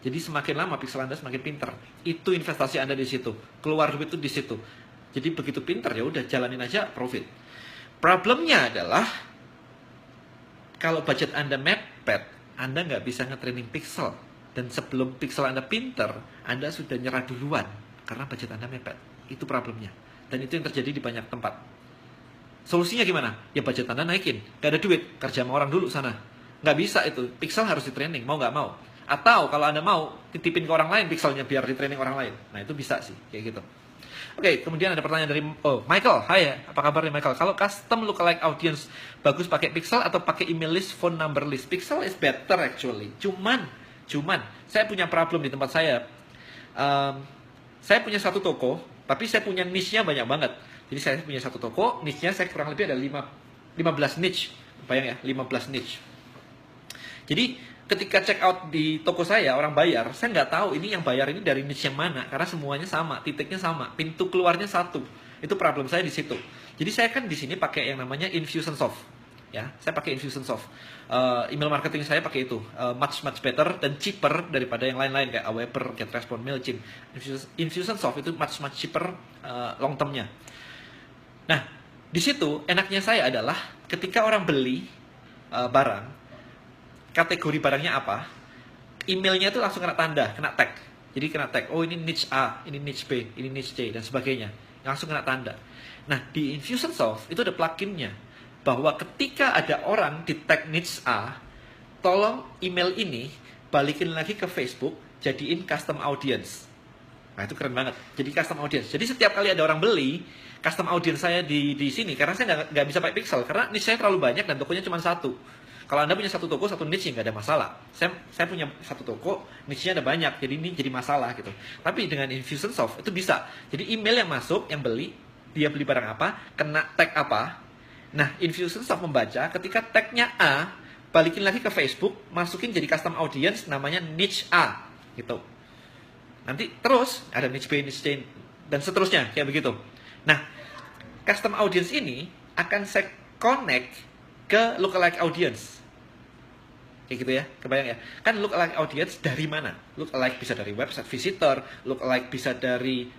Jadi semakin lama pixel Anda semakin pinter. Itu investasi Anda di situ. Keluar duit itu di situ. Jadi begitu pinter ya udah jalanin aja profit. Problemnya adalah kalau budget Anda mepet, Anda nggak bisa nge-training pixel. Dan sebelum pixel Anda pinter, Anda sudah nyerah duluan karena budget Anda mepet. Itu problemnya. Dan itu yang terjadi di banyak tempat. Solusinya gimana? Ya budget Anda naikin. Gak ada duit, kerja sama orang dulu sana. Nggak bisa itu. Pixel harus di training, mau nggak mau. Atau kalau Anda mau, titipin ke orang lain pixelnya biar di training orang lain. Nah itu bisa sih, kayak gitu. Oke, kemudian ada pertanyaan dari Michael. Hai, apa kabar nih Michael? Kalau custom lookalike audience, bagus pakai pixel atau pakai email list, phone number list? Pixel is better actually. Cuman saya punya problem di tempat saya. Saya punya satu toko, tapi saya punya niche-nya banyak banget. Jadi saya punya satu toko, niche-nya saya kurang lebih ada 15 niche. Bayang ya, 15 niche. Jadi ketika check out di toko saya, orang bayar, saya nggak tahu ini yang bayar ini dari niche yang mana. Karena semuanya sama, titiknya sama, pintu keluarnya satu. Itu problem saya di situ. Jadi saya kan di sini pakai yang namanya Infusionsoft. Ya, saya pakai Infusionsoft. Email marketing saya pakai itu, much better dan cheaper daripada yang lain-lain kayak Aweber, GetResponse, Mailchimp. Infusionsoft itu much cheaper long termnya. Nah, di situ enaknya saya adalah ketika orang beli barang, kategori barangnya apa, emailnya itu langsung kena tanda, kena tag. Jadi kena tag, oh ini niche A, ini niche B, ini niche C dan sebagainya. Langsung kena tanda. Nah, di Infusionsoft itu ada pluginnya bahwa ketika ada orang di tag niche A, tolong email ini balikin lagi ke Facebook, jadiin custom audience. Nah itu keren banget. Jadi custom audience. Jadi setiap kali ada orang beli, custom audience saya di sini, karena saya nggak bisa pakai pixel, karena niche saya terlalu banyak dan tokonya cuma satu. Kalau Anda punya satu toko, satu niche, nggak ada masalah. Saya punya satu toko, niche-nya ada banyak, jadi ini jadi masalah gitu. Tapi dengan Infusionsoft itu bisa. Jadi email yang masuk, yang beli, dia beli barang apa, kena tag apa. Nah, Infusionsoft membaca ketika tagnya A, balikin lagi ke Facebook, masukin jadi custom audience, namanya niche A, gitu. Nanti terus ada niche B, niche C, dan seterusnya, kayak begitu. Nah, custom audience ini akan saya connect ke lookalike audience. kayak gitu ya, kebayang ya? Kan lookalike audience dari mana? Lookalike bisa dari website visitor, lookalike bisa dari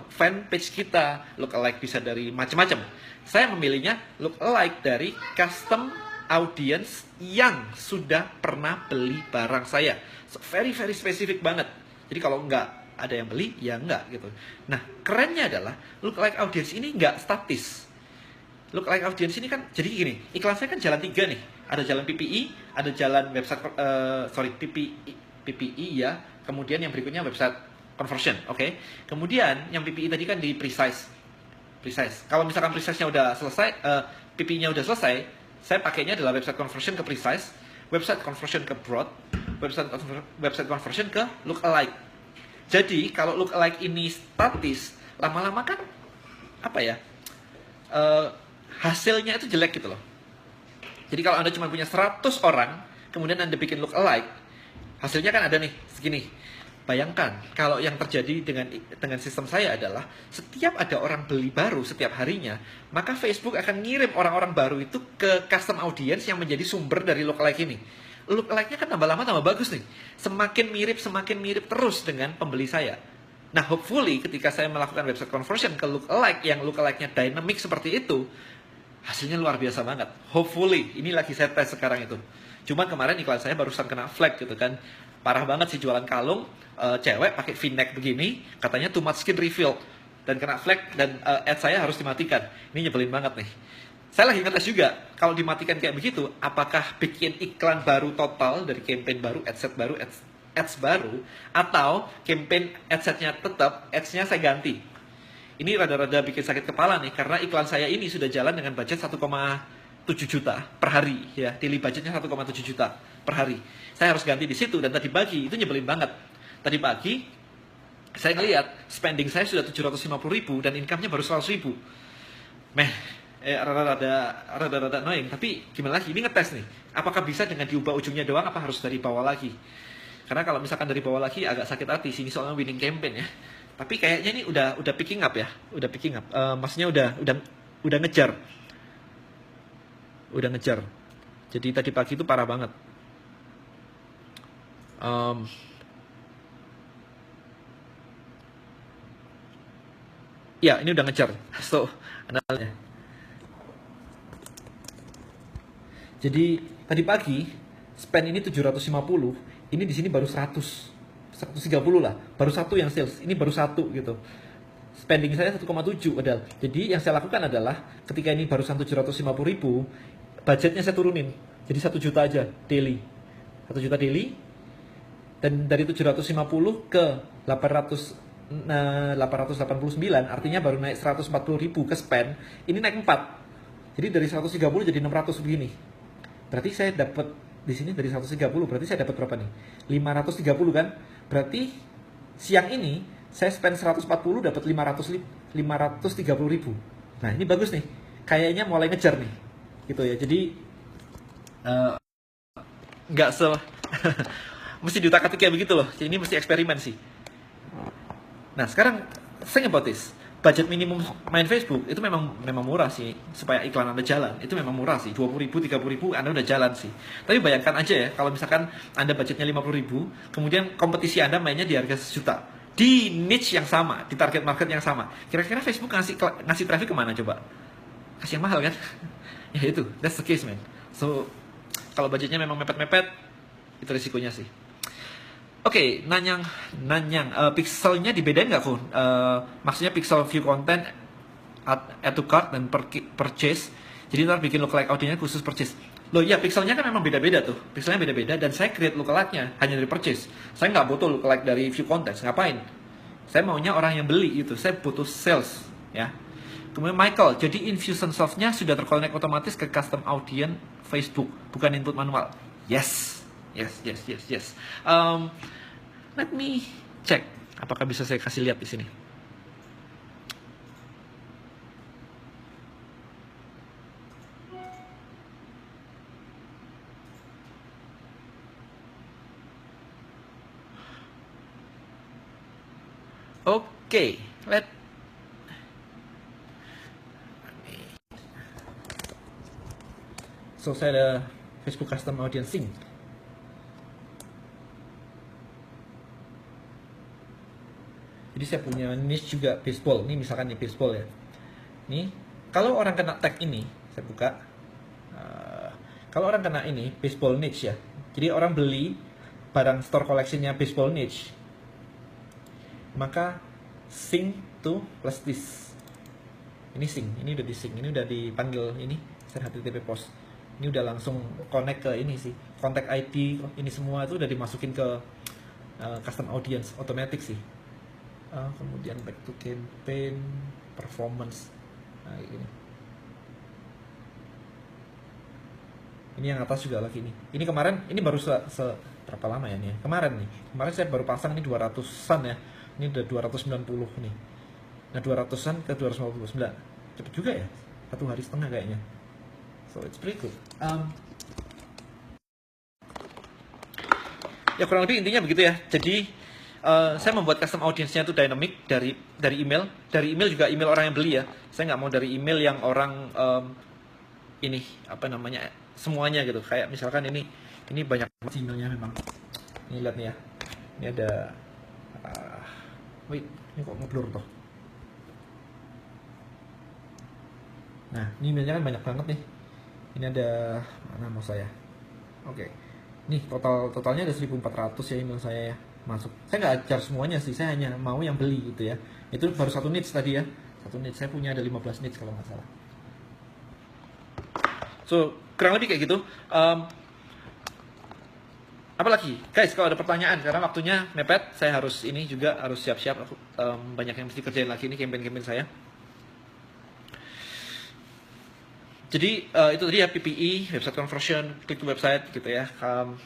fanpage kita, lookalike bisa dari macam-macam. Saya memilihnya lookalike dari custom audience yang sudah pernah beli barang saya. So, very very spesifik banget. Jadi kalau nggak ada yang beli, ya nggak gitu. Nah, kerennya adalah lookalike audience ini nggak statis. Lookalike audience ini kan, jadi gini, iklan saya kan jalan 3 nih. Ada jalan PPI, ada jalan website, PPI ya. Kemudian yang berikutnya website conversion, oke. Kemudian yang PPI tadi kan di precise. Kalau misalkan precise-nya udah selesai, PPI-nya udah selesai, saya pakainya adalah website conversion ke precise, website conversion ke broad, website conversion ke lookalike. Jadi kalau lookalike ini statis, lama-lama kan apa ya? Hasilnya itu jelek gitu loh. Jadi kalau Anda cuma punya 100 orang, kemudian Anda bikin lookalike, hasilnya kan ada nih, segini. Bayangkan, kalau yang terjadi dengan sistem saya adalah, setiap ada orang beli baru setiap harinya, maka Facebook akan ngirim orang-orang baru itu ke custom audience yang menjadi sumber dari lookalike ini. Lookalike-nya kan tambah lama tambah bagus nih. Semakin mirip terus dengan pembeli saya. Nah, hopefully ketika saya melakukan website conversion ke lookalike yang lookalike-nya dynamic seperti itu, hasilnya luar biasa banget. Hopefully, ini lagi saya tes sekarang itu. Cuma kemarin iklan saya barusan kena flag gitu kan. Parah banget sih jualan kalung, cewek pakai v-neck begini, katanya too much skin reveal. Dan kena flag, dan ad saya harus dimatikan. Ini nyebelin banget nih. Saya lagi ngetes juga, kalau dimatikan kayak begitu, apakah bikin iklan baru total dari campaign baru, adset baru, ads baru, atau campaign adsetnya tetap, ads-nya saya ganti. Ini rada-rada bikin sakit kepala nih, karena iklan saya ini sudah jalan dengan budget 1,7 juta per hari, ya, daily budgetnya 1,7 juta per hari. Saya harus ganti di situ, dan tadi pagi itu nyebelin banget. Tadi pagi saya ngelihat spending saya sudah 750.000 dan income-nya baru 100.000. Rada-rada annoying, tapi gimana lagi? Ini ngetes nih, apakah bisa dengan diubah ujungnya doang, apa harus dari bawah lagi? Karena kalau misalkan dari bawah lagi agak sakit hati sini soalnya winning campaign ya. Tapi kayaknya ini udah picking up ya, udah picking up. Maksudnya udah ngejar, Jadi tadi pagi itu parah banget. Ya, ini udah ngejar. So, analnya. Jadi tadi pagi spend ini 750, ini di sini baru 130 lah, baru satu yang sales, ini baru satu gitu. Spending saya 1,7 padahal. Jadi yang saya lakukan adalah ketika ini barusan 750.000, budgetnya saya turunin jadi 1 juta aja daily, 1 juta daily, dan dari 750 ke 889, artinya baru naik 140.000 ke spend, ini naik 4. Jadi dari 130 jadi 600 begini. Berarti saya dapat di sini dari 130, berarti saya dapat berapa nih? 530 kan? Berarti siang ini saya spend 140 dapat 530.000. Nah, ini bagus nih. Kayaknya mulai ngejar nih. Gitu ya. Jadi nggak mesti diutak-atik kayak begitu loh. Jadi ini mesti eksperimen sih. Nah, sekarang think about this. Budget minimum main Facebook itu memang murah sih, supaya iklan Anda jalan. Itu memang murah sih, 20.000, 30.000 Anda udah jalan sih. Tapi bayangkan aja ya, kalau misalkan Anda budgetnya 50.000, kemudian kompetisi Anda mainnya di harga 1 juta. Di niche yang sama, di target market yang sama. Kira-kira Facebook ngasih traffic kemana coba? Kasih yang mahal kan? Ya itu, that's the case man. So, kalau budgetnya memang mepet-mepet, itu risikonya sih. Oke, nanyang, pixelnya dibedain nggak Kun? Maksudnya pixel view content, add to cart, dan purchase. Jadi ntar bikin lookalike audience khusus purchase. Loh ya, pixelnya kan memang beda-beda tuh. Pixelnya beda-beda, dan saya create lookalike-nya hanya dari purchase. Saya nggak butuh lookalike dari view content, ngapain? Saya maunya orang yang beli itu, saya butuh sales. Ya. Kemudian Michael, jadi Infusion Soft-nya sudah terkonek otomatis ke custom audience Facebook, bukan input manual. Yes. Let me check. Apakah bisa saya kasih lihat di sini? Oke, so saya ada Facebook Custom Audience Sync. Jadi saya punya niche juga baseball. Ini misalkan nih baseball ya. Nih, kalau orang kena tag ini, saya buka. Kalau orang kena ini baseball niche ya. Jadi orang beli barang store collectionnya baseball niche, maka sync to plus this. Ini sync, ini udah di sync, ini udah dipanggil ini share HTTP post. Ini udah langsung connect ke ini sih, contact ID, ini semua itu udah dimasukin ke custom audience otomatis sih. Kemudian back to campaign, performance, nah ini. Ini yang atas juga lagi nih. Ini kemarin, ini baru berapa lama ya nih? Kemarin nih, kemarin saya baru pasang ini 200-an ya. Ini udah 290 nih. Nah 200-an ke 259, cepet juga ya, 1 hari setengah kayaknya. So it's pretty good. Ya kurang lebih intinya begitu ya. Jadi saya membuat custom audience-nya itu dynamic dari email. Dari email juga email orang yang beli ya. Saya nggak mau dari email yang orang ini apa namanya semuanya gitu. Kayak misalkan ini banyak emailnya memang. Ini lihat nih ya. Ini ada wait, ini kok ngeblur toh. Nah, ini emailnya kan banyak banget nih. Ini ada mana mau saya? Oke. Nih totalnya ada 1400 ya email saya ya masuk. Saya nggak charge semuanya sih, saya hanya mau yang beli gitu ya. Itu baru 1 niche tadi ya. 1 niche, saya punya ada 15 niche kalau nggak salah. So, kurang lebih kayak gitu. Apalagi, guys, kalau ada pertanyaan, karena waktunya mepet, saya harus ini juga harus siap-siap. Banyak yang mesti kerjain lagi ini campaign-campaign saya. Jadi itu tadi ya PPE, website conversion, click to website gitu ya.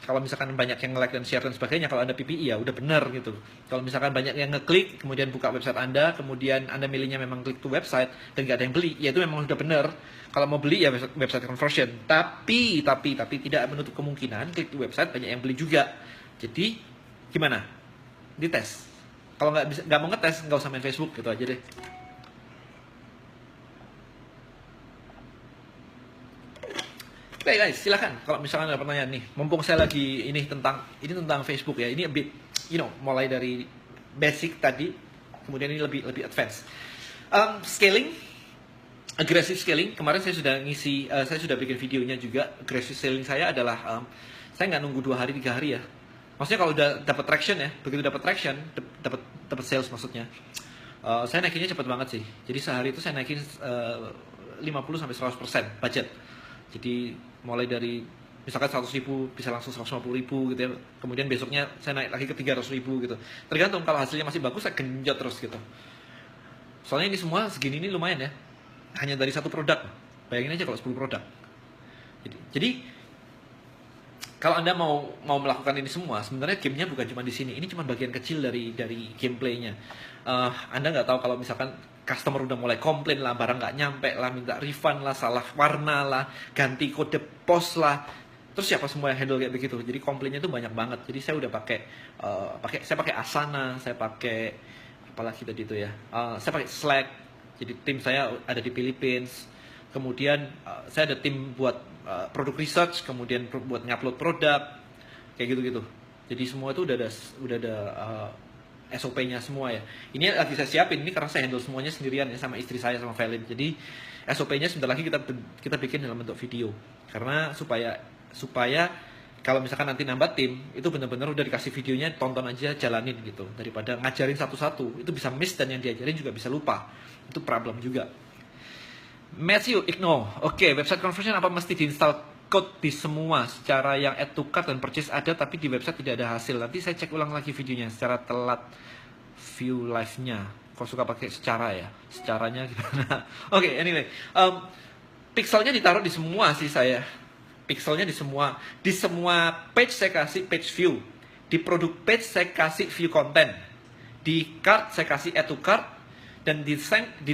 Kalau misalkan banyak yang like dan share dan sebagainya, kalau Anda PPE ya udah benar gitu. Kalau misalkan banyak yang ngeklik, kemudian buka website Anda, kemudian Anda milihnya memang click to website dan nggak ada yang beli, ya itu memang udah benar. Kalau mau beli ya website conversion. Tapi tidak menutup kemungkinan klik to website banyak yang beli juga. Jadi gimana? Dites. Kalau nggak mau ngetes, nggak usah main Facebook gitu aja deh. Oke guys, silakan kalau misalkan ada pertanyaan nih. Mumpung saya lagi ini tentang Facebook ya. Ini a bit, mulai dari basic tadi, kemudian ini lebih advance. Scaling, aggressive scaling. Kemarin saya sudah ngisi, saya sudah bikin videonya juga. Aggressive scaling saya adalah saya nggak nunggu 2 hari 3 hari ya. Maksudnya kalau udah dapat traction ya, begitu dapat traction, dapat sales maksudnya. Saya naikinnya cepat banget sih. Jadi sehari itu saya naikin 50-100% budget. Jadi mulai dari misalkan 100.000 bisa langsung 150.000 gitu ya. Kemudian besoknya saya naik lagi ke 300.000 gitu. Tergantung, kalau hasilnya masih bagus saya genjot terus gitu. Soalnya ini semua segini ini lumayan ya. Hanya dari 1 produk. Bayangin aja kalau 10 produk. Jadi kalau Anda mau melakukan ini semua, sebenarnya gamenya bukan cuma di sini. Ini cuma bagian kecil dari gameplaynya. Anda nggak tahu kalau misalkan customer udah mulai komplain lah, barang nggak nyampe lah, minta refund lah, salah warna lah, ganti kode pos lah. Terus siapa semua yang handle kayak begitu? Jadi komplainnya itu banyak banget. Jadi saya udah saya pakai Asana, saya pakai apalagi tadi itu ya. Saya pakai Slack. Jadi tim saya ada di Philippines. Kemudian saya ada tim buat produk research, kemudian buat ngupload produk, kayak gitu-gitu. Jadi semua itu udah ada SOP-nya semua ya. Ini lagi saya siapin ini karena saya handle semuanya sendirian ya sama istri saya sama Felin. Jadi SOP-nya sebentar lagi kita bikin dalam bentuk video. Karena supaya kalau misalkan nanti nambah tim, itu benar-benar udah dikasih videonya, tonton aja, jalanin gitu. Daripada ngajarin satu-satu, itu bisa miss dan yang diajarin juga bisa lupa. Itu problem juga. Matthew Igno, oke, website conversion apa mesti diinstal code di semua secara yang add to cart dan purchase ada tapi di website tidak ada hasil. Nanti saya cek ulang lagi videonya secara telat view live-nya. Kok suka pakai secara ya? Secaranya gimana? Oke, anyway, pixelnya ditaruh di semua sih saya. Pixelnya di semua page saya kasih page view. Di produk page saya kasih view content. Di cart saya kasih add to cart dan di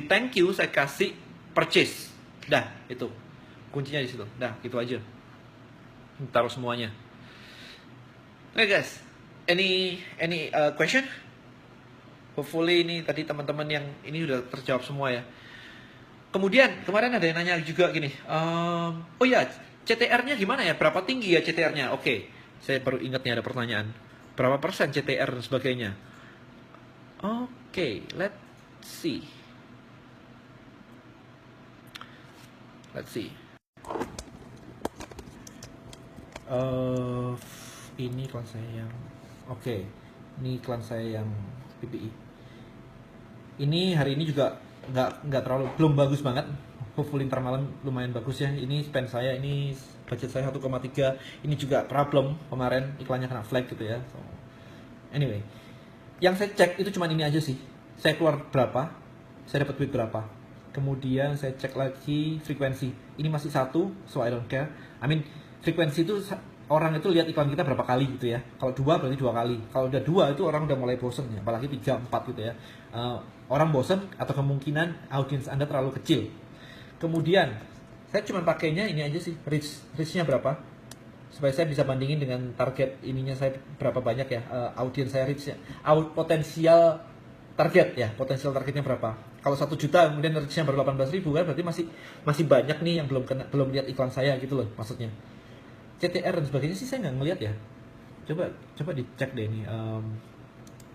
thank you saya kasih purchase. Dah, itu. Kuncinya di situ. Dah, gitu aja. Taruh semuanya. Oke, guys. Any question? Hopefully ini tadi teman-teman yang ini udah terjawab semua ya. Kemudian kemarin ada yang nanya juga gini. Oh ya, CTR-nya gimana ya? Berapa tinggi ya CTR-nya? Oke. Saya baru ingat nih ada pertanyaan. Berapa persen CTR dan sebagainya? Oke, let's see. Let's see. Ini iklan saya yang ini iklan saya yang PPI. Ini hari ini juga nggak terlalu, belum bagus banget. Hopefully ntar malam lumayan bagus ya. Ini spend saya, ini budget saya 1,3. Ini juga problem kemarin iklannya kena flag gitu ya. So, anyway, yang saya cek itu cuma ini aja sih. Saya keluar berapa, saya dapat duit berapa. Kemudian saya cek lagi frekuensi. Ini masih 1, so I don't care. I mean, frekuensi itu orang itu lihat iklan kita berapa kali gitu ya. Kalau 2 berarti 2 kali. Kalau udah 2 itu orang udah mulai bosen ya. Apalagi 3, 4 gitu ya. Orang bosen atau kemungkinan audiens Anda terlalu kecil. Kemudian saya cuma pakainya ini aja sih, reach-nya berapa, supaya saya bisa bandingin dengan target ininya saya berapa banyak ya, audiens saya reach-nya, potensial target ya, potensial targetnya berapa. Kalau 1 juta kemudian reach-nya baru 18.000 kan, berarti masih banyak nih yang belum lihat iklan saya gitu loh maksudnya. CTR dan sebagainya sih saya nggak ngeliat ya. Coba dicek deh ini.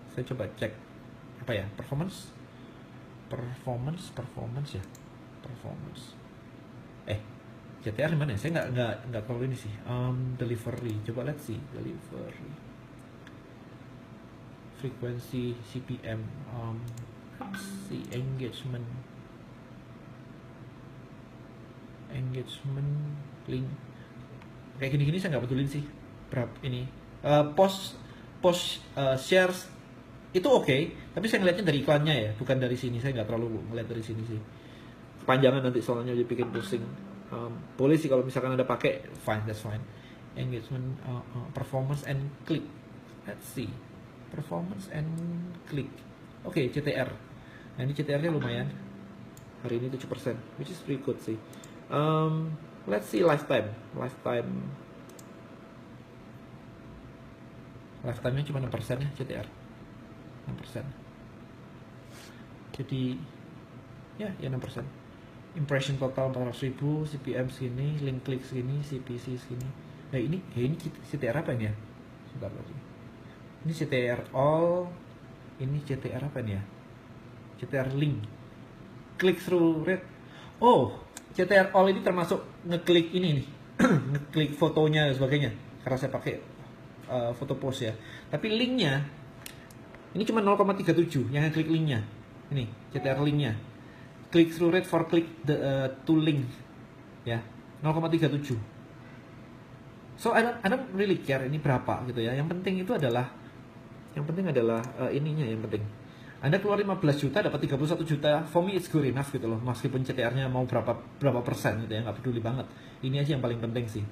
Saya coba cek apa ya, performance ya. CTR mana ya? Saya nggak tahu ini sih. Delivery, coba let's see, delivery, frequency, CPM, si engagement, link, kayak gini saya nggak pedulin sih. Berapa ini? Post shares itu oke, tapi saya ngeliatnya dari iklannya ya, bukan dari sini. Saya nggak terlalu ngeliat dari sini sih. Kepanjangan nanti soalnya jadi bikin pusing. Boleh sih kalau misalkan ada pakai, fine, that's fine. Engagement, performance and click. Let's see, performance and click. Oke, CTR. Nah ini CTR-nya lumayan. Hari ini 7%, which is pretty good sih. Let's see lifetime. Lifetime-nya cuma 6% ya CTR. 6%. Jadi ya 6%. Impression total 400.000, CPM segini, link klik segini, CPC segini. Nah ini CTR apa ini ya? Sebentar lagi. Ini CTR all, ini CTR apa ini ya? CTR link, click through rate. Oh, CTR all ini termasuk ngeklik ini nih, ngeklik fotonya dan sebagainya. Karena saya pakai foto post ya. Tapi linknya ini cuma 0,37 yang ngeklik linknya. Ini CTR linknya. Click through rate for click to link ya 0,37. So I don't really care ini berapa gitu ya. Yang penting adalah ininya yang penting. Anda keluar 15 juta dapat 31 juta, for me it's good enough gitu loh. Meskipun CTR-nya mau berapa persen gitu ya, nggak peduli banget. Ini aja yang paling penting sih.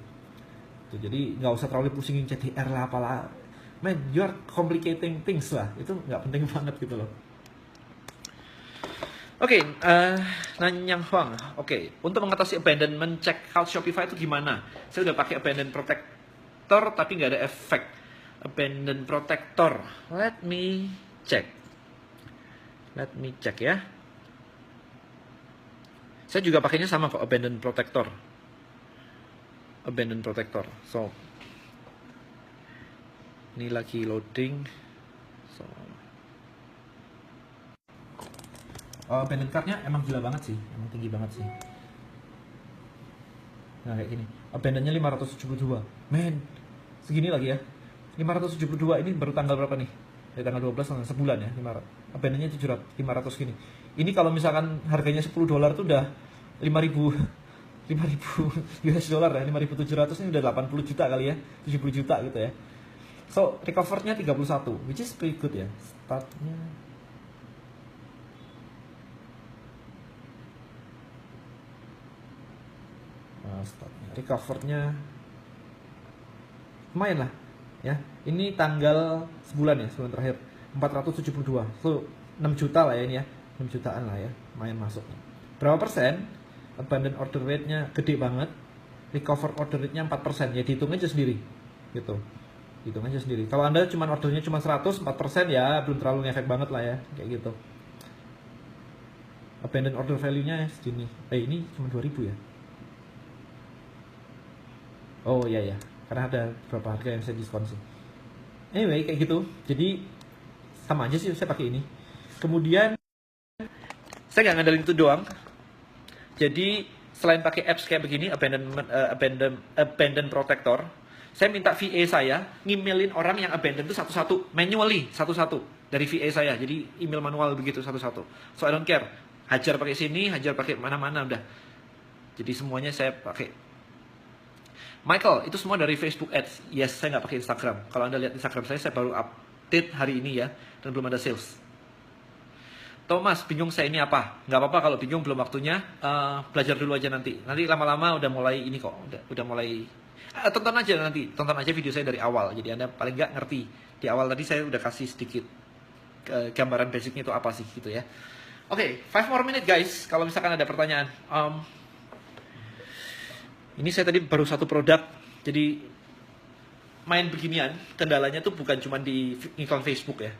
Tuh, jadi nggak usah terlalu pusingin CTR lah apalah. Man, you are complicating things lah. Itu nggak penting banget gitu loh. Oke, Nanyang Huang. Oke, untuk mengatasi abandonment, check out Shopify itu gimana? Saya udah pakai abandon protector tapi nggak ada efek. Abandon protector. Let me check ya. Saya juga pakainya sama kok, abandon protector. So, ini lagi loading. So, abandon card-nya emang gila banget sih, emang tinggi banget sih. Nah kayak gini, abandonnya 572, men, segini lagi ya. 572 ini baru tanggal berapa nih? Dari tanggal 12, sebulan ya, 500. Abandonnya 500 gini. Ini kalau misalkan harganya $10 tuh udah 5.000 US dollar ya, 5.700 ini udah 80 juta kali ya, 70 juta gitu ya. So, recover-nya 31, which is pretty good ya. Startnya recover-nya lumayan lah ya. Ini tanggal sebulan terakhir 472, so 6 juta lah ya ini ya, 6 jutaan lah ya, lumayan masuk. Berapa persen? Abandon order rate-nya gede banget, recover order rate-nya 4%, ya dihitung aja sendiri gitu, hitung aja sendiri. Kalau Anda ordernya cuma 100, 4% ya belum terlalu ngefek banget lah ya, kayak gitu. Abandon order value-nya segini, ini cuma 2.000 ya. Oh iya ya, karena ada beberapa harga yang saya diskon sih. Anyway kayak gitu, jadi sama aja sih saya pakai ini. Kemudian saya nggak ngandelin itu doang. Jadi selain pakai apps kayak begini, abandon protector, saya minta VA saya ngemailin orang yang abandon itu satu-satu, manually satu-satu dari VA saya. Jadi email manual begitu satu-satu. So I don't care. Hajar pakai sini, hajar pakai mana-mana udah. Jadi semuanya saya pakai. Michael, itu semua dari Facebook Ads. Yes, saya nggak pakai Instagram. Kalau Anda lihat Instagram saya baru update hari ini ya, dan belum ada sales. Thomas, bingung saya ini apa? Nggak apa-apa kalau bingung, belum waktunya. Belajar dulu aja nanti. Nanti lama-lama udah mulai ini kok. Udah mulai. Tonton aja nanti. Tonton aja video saya dari awal. Jadi Anda paling nggak ngerti. Di awal tadi saya udah kasih sedikit gambaran basicnya itu apa sih gitu ya. Oke, 5 more minute guys. Kalau misalkan ada pertanyaan. Ini saya tadi baru satu produk. Jadi main beginian. Kendalanya tuh bukan cuma di iklan Facebook ya.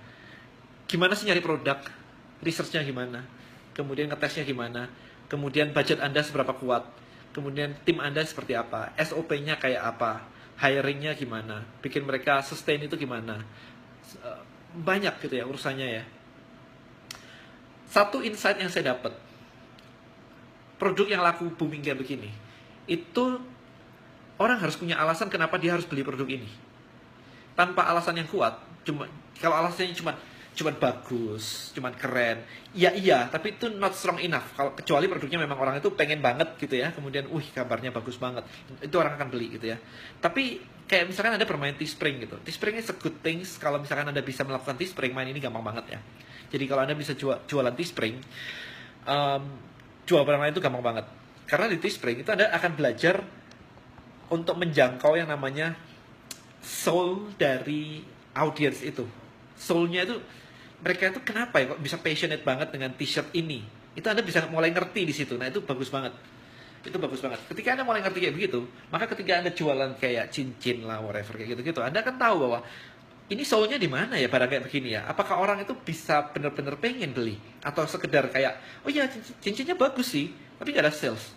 Gimana sih nyari produk? Research-nya gimana, kemudian ngetesnya gimana, kemudian budget Anda seberapa kuat, kemudian tim Anda seperti apa, SOP-nya kayak apa, hiring-nya gimana, bikin mereka sustain itu gimana. Banyak gitu ya urusannya ya. Satu insight yang saya dapat, produk yang laku booming kayak begini, itu orang harus punya alasan kenapa dia harus beli produk ini. Tanpa alasan yang kuat, kalau alasannya cuma bagus, cuma keren, iya, tapi itu not strong enough. Kalau kecuali produknya memang orang itu pengen banget gitu ya, kemudian, kabarnya bagus banget, itu orang akan beli gitu ya. Tapi kayak misalkan ada bermain Teespring gitu, Teespring is a good things. Kalau misalkan Anda bisa melakukan Teespring, main ini gampang banget ya. Jadi kalau Anda bisa jualan Teespring, jual barang lain itu gampang banget. Karena di Teespring itu Anda akan belajar untuk menjangkau yang namanya soul dari audience itu. Soulnya itu, mereka itu kenapa ya kok bisa passionate banget dengan t-shirt ini? Itu Anda bisa mulai ngerti di situ. Nah, itu bagus banget. Itu bagus banget. Ketika Anda mulai ngerti kayak begitu, maka ketika Anda jualan kayak cincin lah, whatever kayak gitu-gitu, Anda akan tahu bahwa ini soulnya di mana ya barang kayak begini ya? Apakah orang itu bisa benar-benar pengen beli? Atau sekedar kayak, oh iya cincinnya bagus sih, tapi nggak ada sales.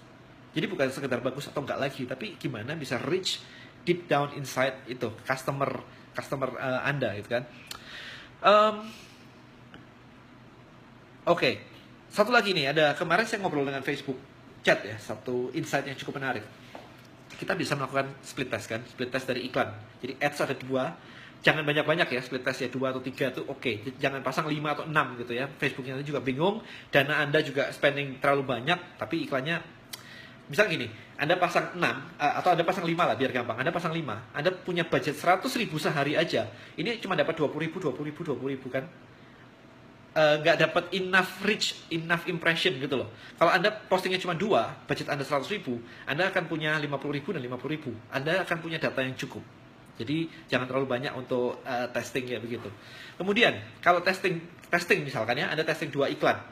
Jadi bukan sekedar bagus atau enggak lagi, tapi gimana bisa reach deep down inside itu customer Anda gitu kan. Oke, satu lagi nih, ada kemarin saya ngobrol dengan Facebook chat ya, satu insight yang cukup menarik. Kita bisa melakukan split test kan, split test dari iklan. Jadi ads ada 2, jangan banyak-banyak ya, split test ya 2 atau 3 tuh oke. Jangan pasang 5 atau 6 gitu ya. Facebooknya juga bingung, dana Anda juga spending terlalu banyak, tapi iklannya, misal gini, Anda pasang 6, atau Anda pasang 5 lah biar gampang. Anda pasang 5, Anda punya budget 100.000 sehari aja, ini cuma dapat 20.000 kan. Nggak dapat enough reach, enough impression gitu loh. Kalau Anda postingnya cuma 2, budget Anda 100.000, Anda akan punya 50.000 dan 50.000. Anda akan punya data yang cukup. Jadi jangan terlalu banyak untuk testing ya begitu. Kemudian kalau testing misalkan ya, Anda testing 2 iklan.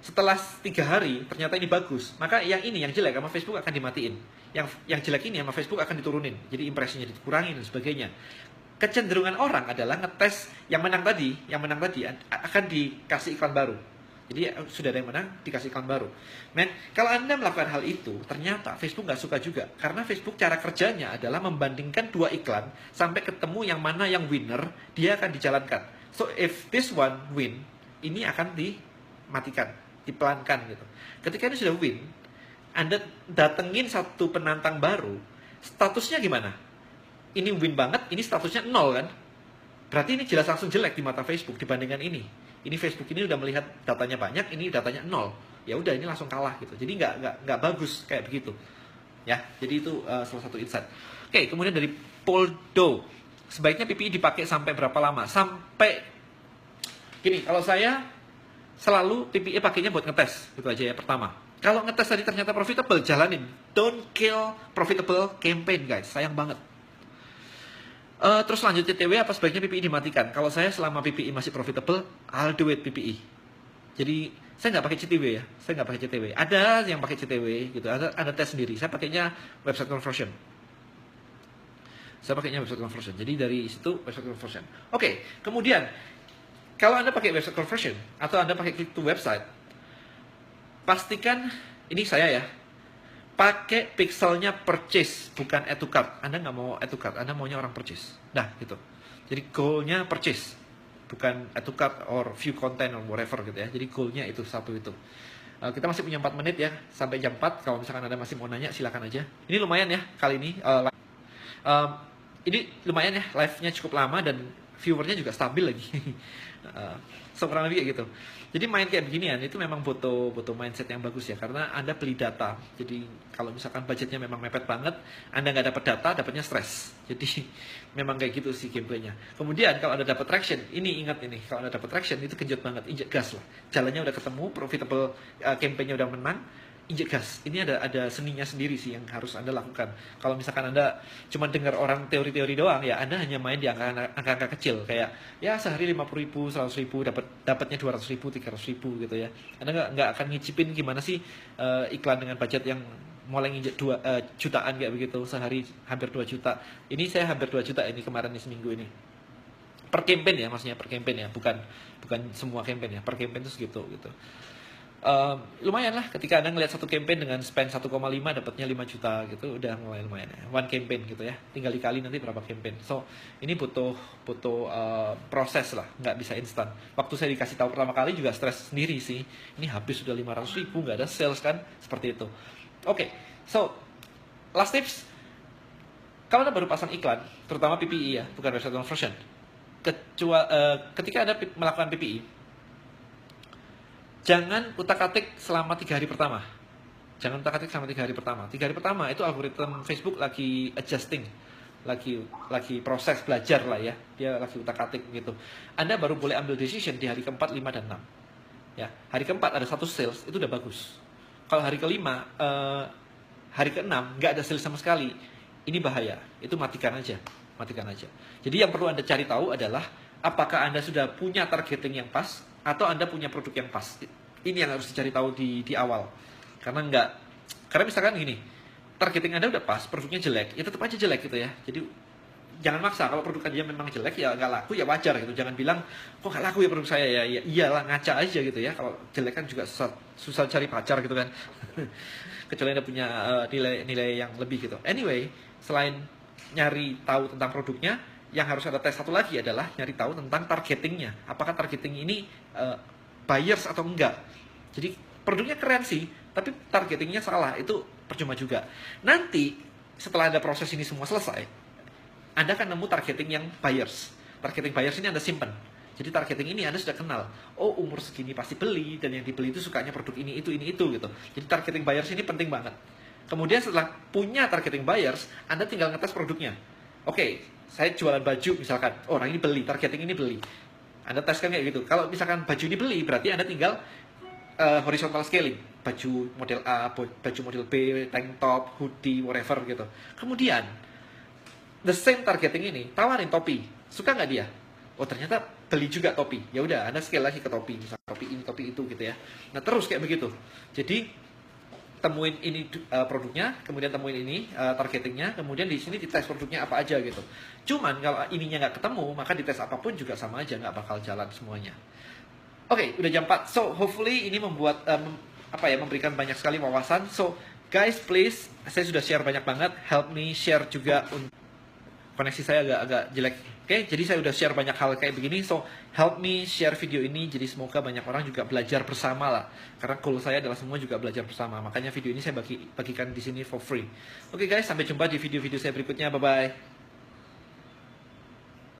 Setelah 3 hari ternyata ini bagus, maka yang ini yang jelek sama Facebook akan dimatiin. Yang jelek ini sama Facebook akan diturunin. Jadi impresinya dikurangin dan sebagainya. Kecenderungan orang adalah ngetes yang menang tadi akan dikasih iklan baru. Jadi sudah ada yang menang, dikasih iklan baru. Kalau Anda melakukan hal itu, ternyata Facebook nggak suka juga. Karena Facebook cara kerjanya adalah membandingkan 2 iklan sampai ketemu yang mana yang winner, dia akan dijalankan. So if this one win, ini akan dimatikan, dipelankan gitu. Ketika ini sudah win, Anda datengin satu penantang baru, statusnya gimana? Ini win banget, ini statusnya 0 kan? Berarti ini jelas langsung jelek di mata Facebook dibandingkan ini. Ini Facebook ini udah melihat datanya banyak, ini datanya 0. Ya udah ini langsung kalah gitu. Jadi nggak bagus kayak begitu. Ya, jadi itu salah satu insight. Oke, kemudian dari Poldo, sebaiknya PPI dipakai sampai berapa lama? Sampai gini, kalau saya selalu PPI pakainya buat ngetes, gitu aja ya pertama. Kalau ngetes tadi ternyata profitable, jalanin. Don't kill profitable campaign guys, sayang banget. Terus lanjut CTW apa sebaiknya PPI dimatikan? Kalau saya selama PPI masih profitable, I'll do it PPI. Jadi saya nggak pakai CTW ya, saya nggak pakai CTW. Ada yang pakai CTW gitu, ada tes sendiri. Saya pakainya website conversion. Jadi dari situ website conversion. Oke, kemudian kalau Anda pakai website conversion atau Anda pakai click to website, pastikan ini saya ya. Pakai pixelnya purchase, bukan add to cart. Anda nggak mau add to cart, Anda maunya orang purchase. Nah, gitu. Jadi goalnya purchase. bukan add to cart or view content or whatever gitu ya. Jadi goalnya itu satu itu. Kita masih punya 4 menit ya sampai jam 4. Kalau misalkan Anda masih mau nanya silakan aja. Ini lumayan ya kali ini. Ini lumayan ya, live-nya cukup lama dan viewernya juga stabil lagi. So kurang lebih kayak gitu. Jadi main kayak beginian itu memang butuh mindset yang bagus ya, karena Anda beli data. Jadi kalau misalkan budgetnya memang mepet banget, Anda nggak dapat data, dapatnya stres. Jadi memang kayak gitu sih gameplaynya. Kemudian kalau Anda dapat traction, ini ingat ini, kalau Anda dapat traction itu genjot banget, injek gas lah. Jalannya udah ketemu, profitable, campaign-nya udah menang, injek gas. Ini ada seninya sendiri sih yang harus Anda lakukan. Kalau misalkan Anda cuma dengar orang teori-teori doang, ya Anda hanya main di angka-angka kecil. Kayak ya sehari 50.000, 100.000, dapatnya 200.000, 300.000 gitu ya. Anda nggak akan ngicipin gimana sih iklan dengan budget yang mulai nginjek jutaan kayak begitu. Sehari hampir 2 juta. Ini saya hampir 2 juta ini kemarin nih, seminggu ini. Per campaign ya, maksudnya per campaign ya. Bukan semua campaign ya. Per campaign itu segitu gitu. Lumayan lah ketika Anda ngelihat satu campaign dengan spend 1,5 dapatnya 5 juta gitu, udah mulai lumayan ya. One campaign gitu ya, tinggal dikali nanti berapa campaign. So ini butuh proses lah, nggak bisa instan. Waktu saya dikasih tahu pertama kali juga stres sendiri sih, ini habis sudah 500.000 nggak ada sales kan, seperti itu. Oke, so last tips, kalau Anda baru pasang iklan, terutama PPI ya, bukan website conversion, ketika Anda melakukan PPI, jangan utak-atik selama 3 hari pertama. Jangan utak-atik selama 3 hari pertama. 3 hari pertama itu algoritma Facebook lagi adjusting, lagi proses belajar lah ya. Dia lagi utak-atik gitu. Anda baru boleh ambil decision di hari keempat, 5, dan 6. Ya, hari keempat ada 1 sales, itu udah bagus. Kalau hari kelima, hari ke-6 nggak ada sales sama sekali, ini bahaya. Itu matikan aja. Jadi yang perlu Anda cari tahu adalah apakah Anda sudah punya targeting yang pas atau Anda punya produk yang pas. Ini yang harus dicari tahu di awal. Karena misalkan gini, targeting Anda udah pas, produknya jelek, ya tetap aja jelek gitu ya. Jadi jangan maksa, kalau produk Anda memang jelek ya nggak laku ya wajar gitu. Jangan bilang kok nggak laku ya produk saya ya iyalah, ngaca aja gitu ya. Kalau jelek kan juga susah cari pacar gitu kan. Kecuali Anda punya nilai yang lebih gitu. Anyway, selain nyari tahu tentang produknya, yang harus ada tes satu lagi adalah nyari tahu tentang targetingnya. Apakah targeting ini buyers atau enggak. Jadi produknya keren sih, tapi targetingnya salah, itu percuma juga. Nanti setelah ada proses ini semua selesai, Anda akan nemu targeting yang buyers. Targeting buyers ini Anda simpan. Jadi targeting ini Anda sudah kenal. Oh, umur segini pasti beli, dan yang dibeli itu sukanya produk ini itu gitu. Jadi targeting buyers ini penting banget. Kemudian setelah punya targeting buyers, Anda tinggal ngetes produknya. Oke, saya jualan baju misalkan, orang ini beli, targeting ini beli. Anda teskan kayak gitu. Kalau misalkan baju ini beli, berarti Anda tinggal horizontal scaling. Baju model A, baju model B, tank top, hoodie, whatever gitu. Kemudian, the same targeting ini, tawarin topi. Suka nggak dia? Oh, ternyata beli juga topi. Ya udah, Anda scale lagi ke topi. Misalkan topi ini, topi itu gitu ya. Nah, terus kayak begitu. Jadi temuin ini produknya, kemudian temuin ini targetingnya, kemudian di sini dites produknya apa aja gitu. Cuman kalau ininya nggak ketemu, maka dites apapun juga sama aja, nggak bakal jalan semuanya. Oke, udah jam 4. So hopefully ini membuat memberikan banyak sekali wawasan. So guys, please, saya sudah share banyak banget. Help me share juga. Koneksi saya agak jelek. Oke, jadi saya udah share banyak hal kayak begini. So help me share video ini. Jadi semoga banyak orang juga belajar bersama lah. Karena goal saya adalah semua juga belajar bersama. Makanya video ini saya bagikan di sini for free. Oke guys, sampai jumpa di video-video saya berikutnya. Bye bye.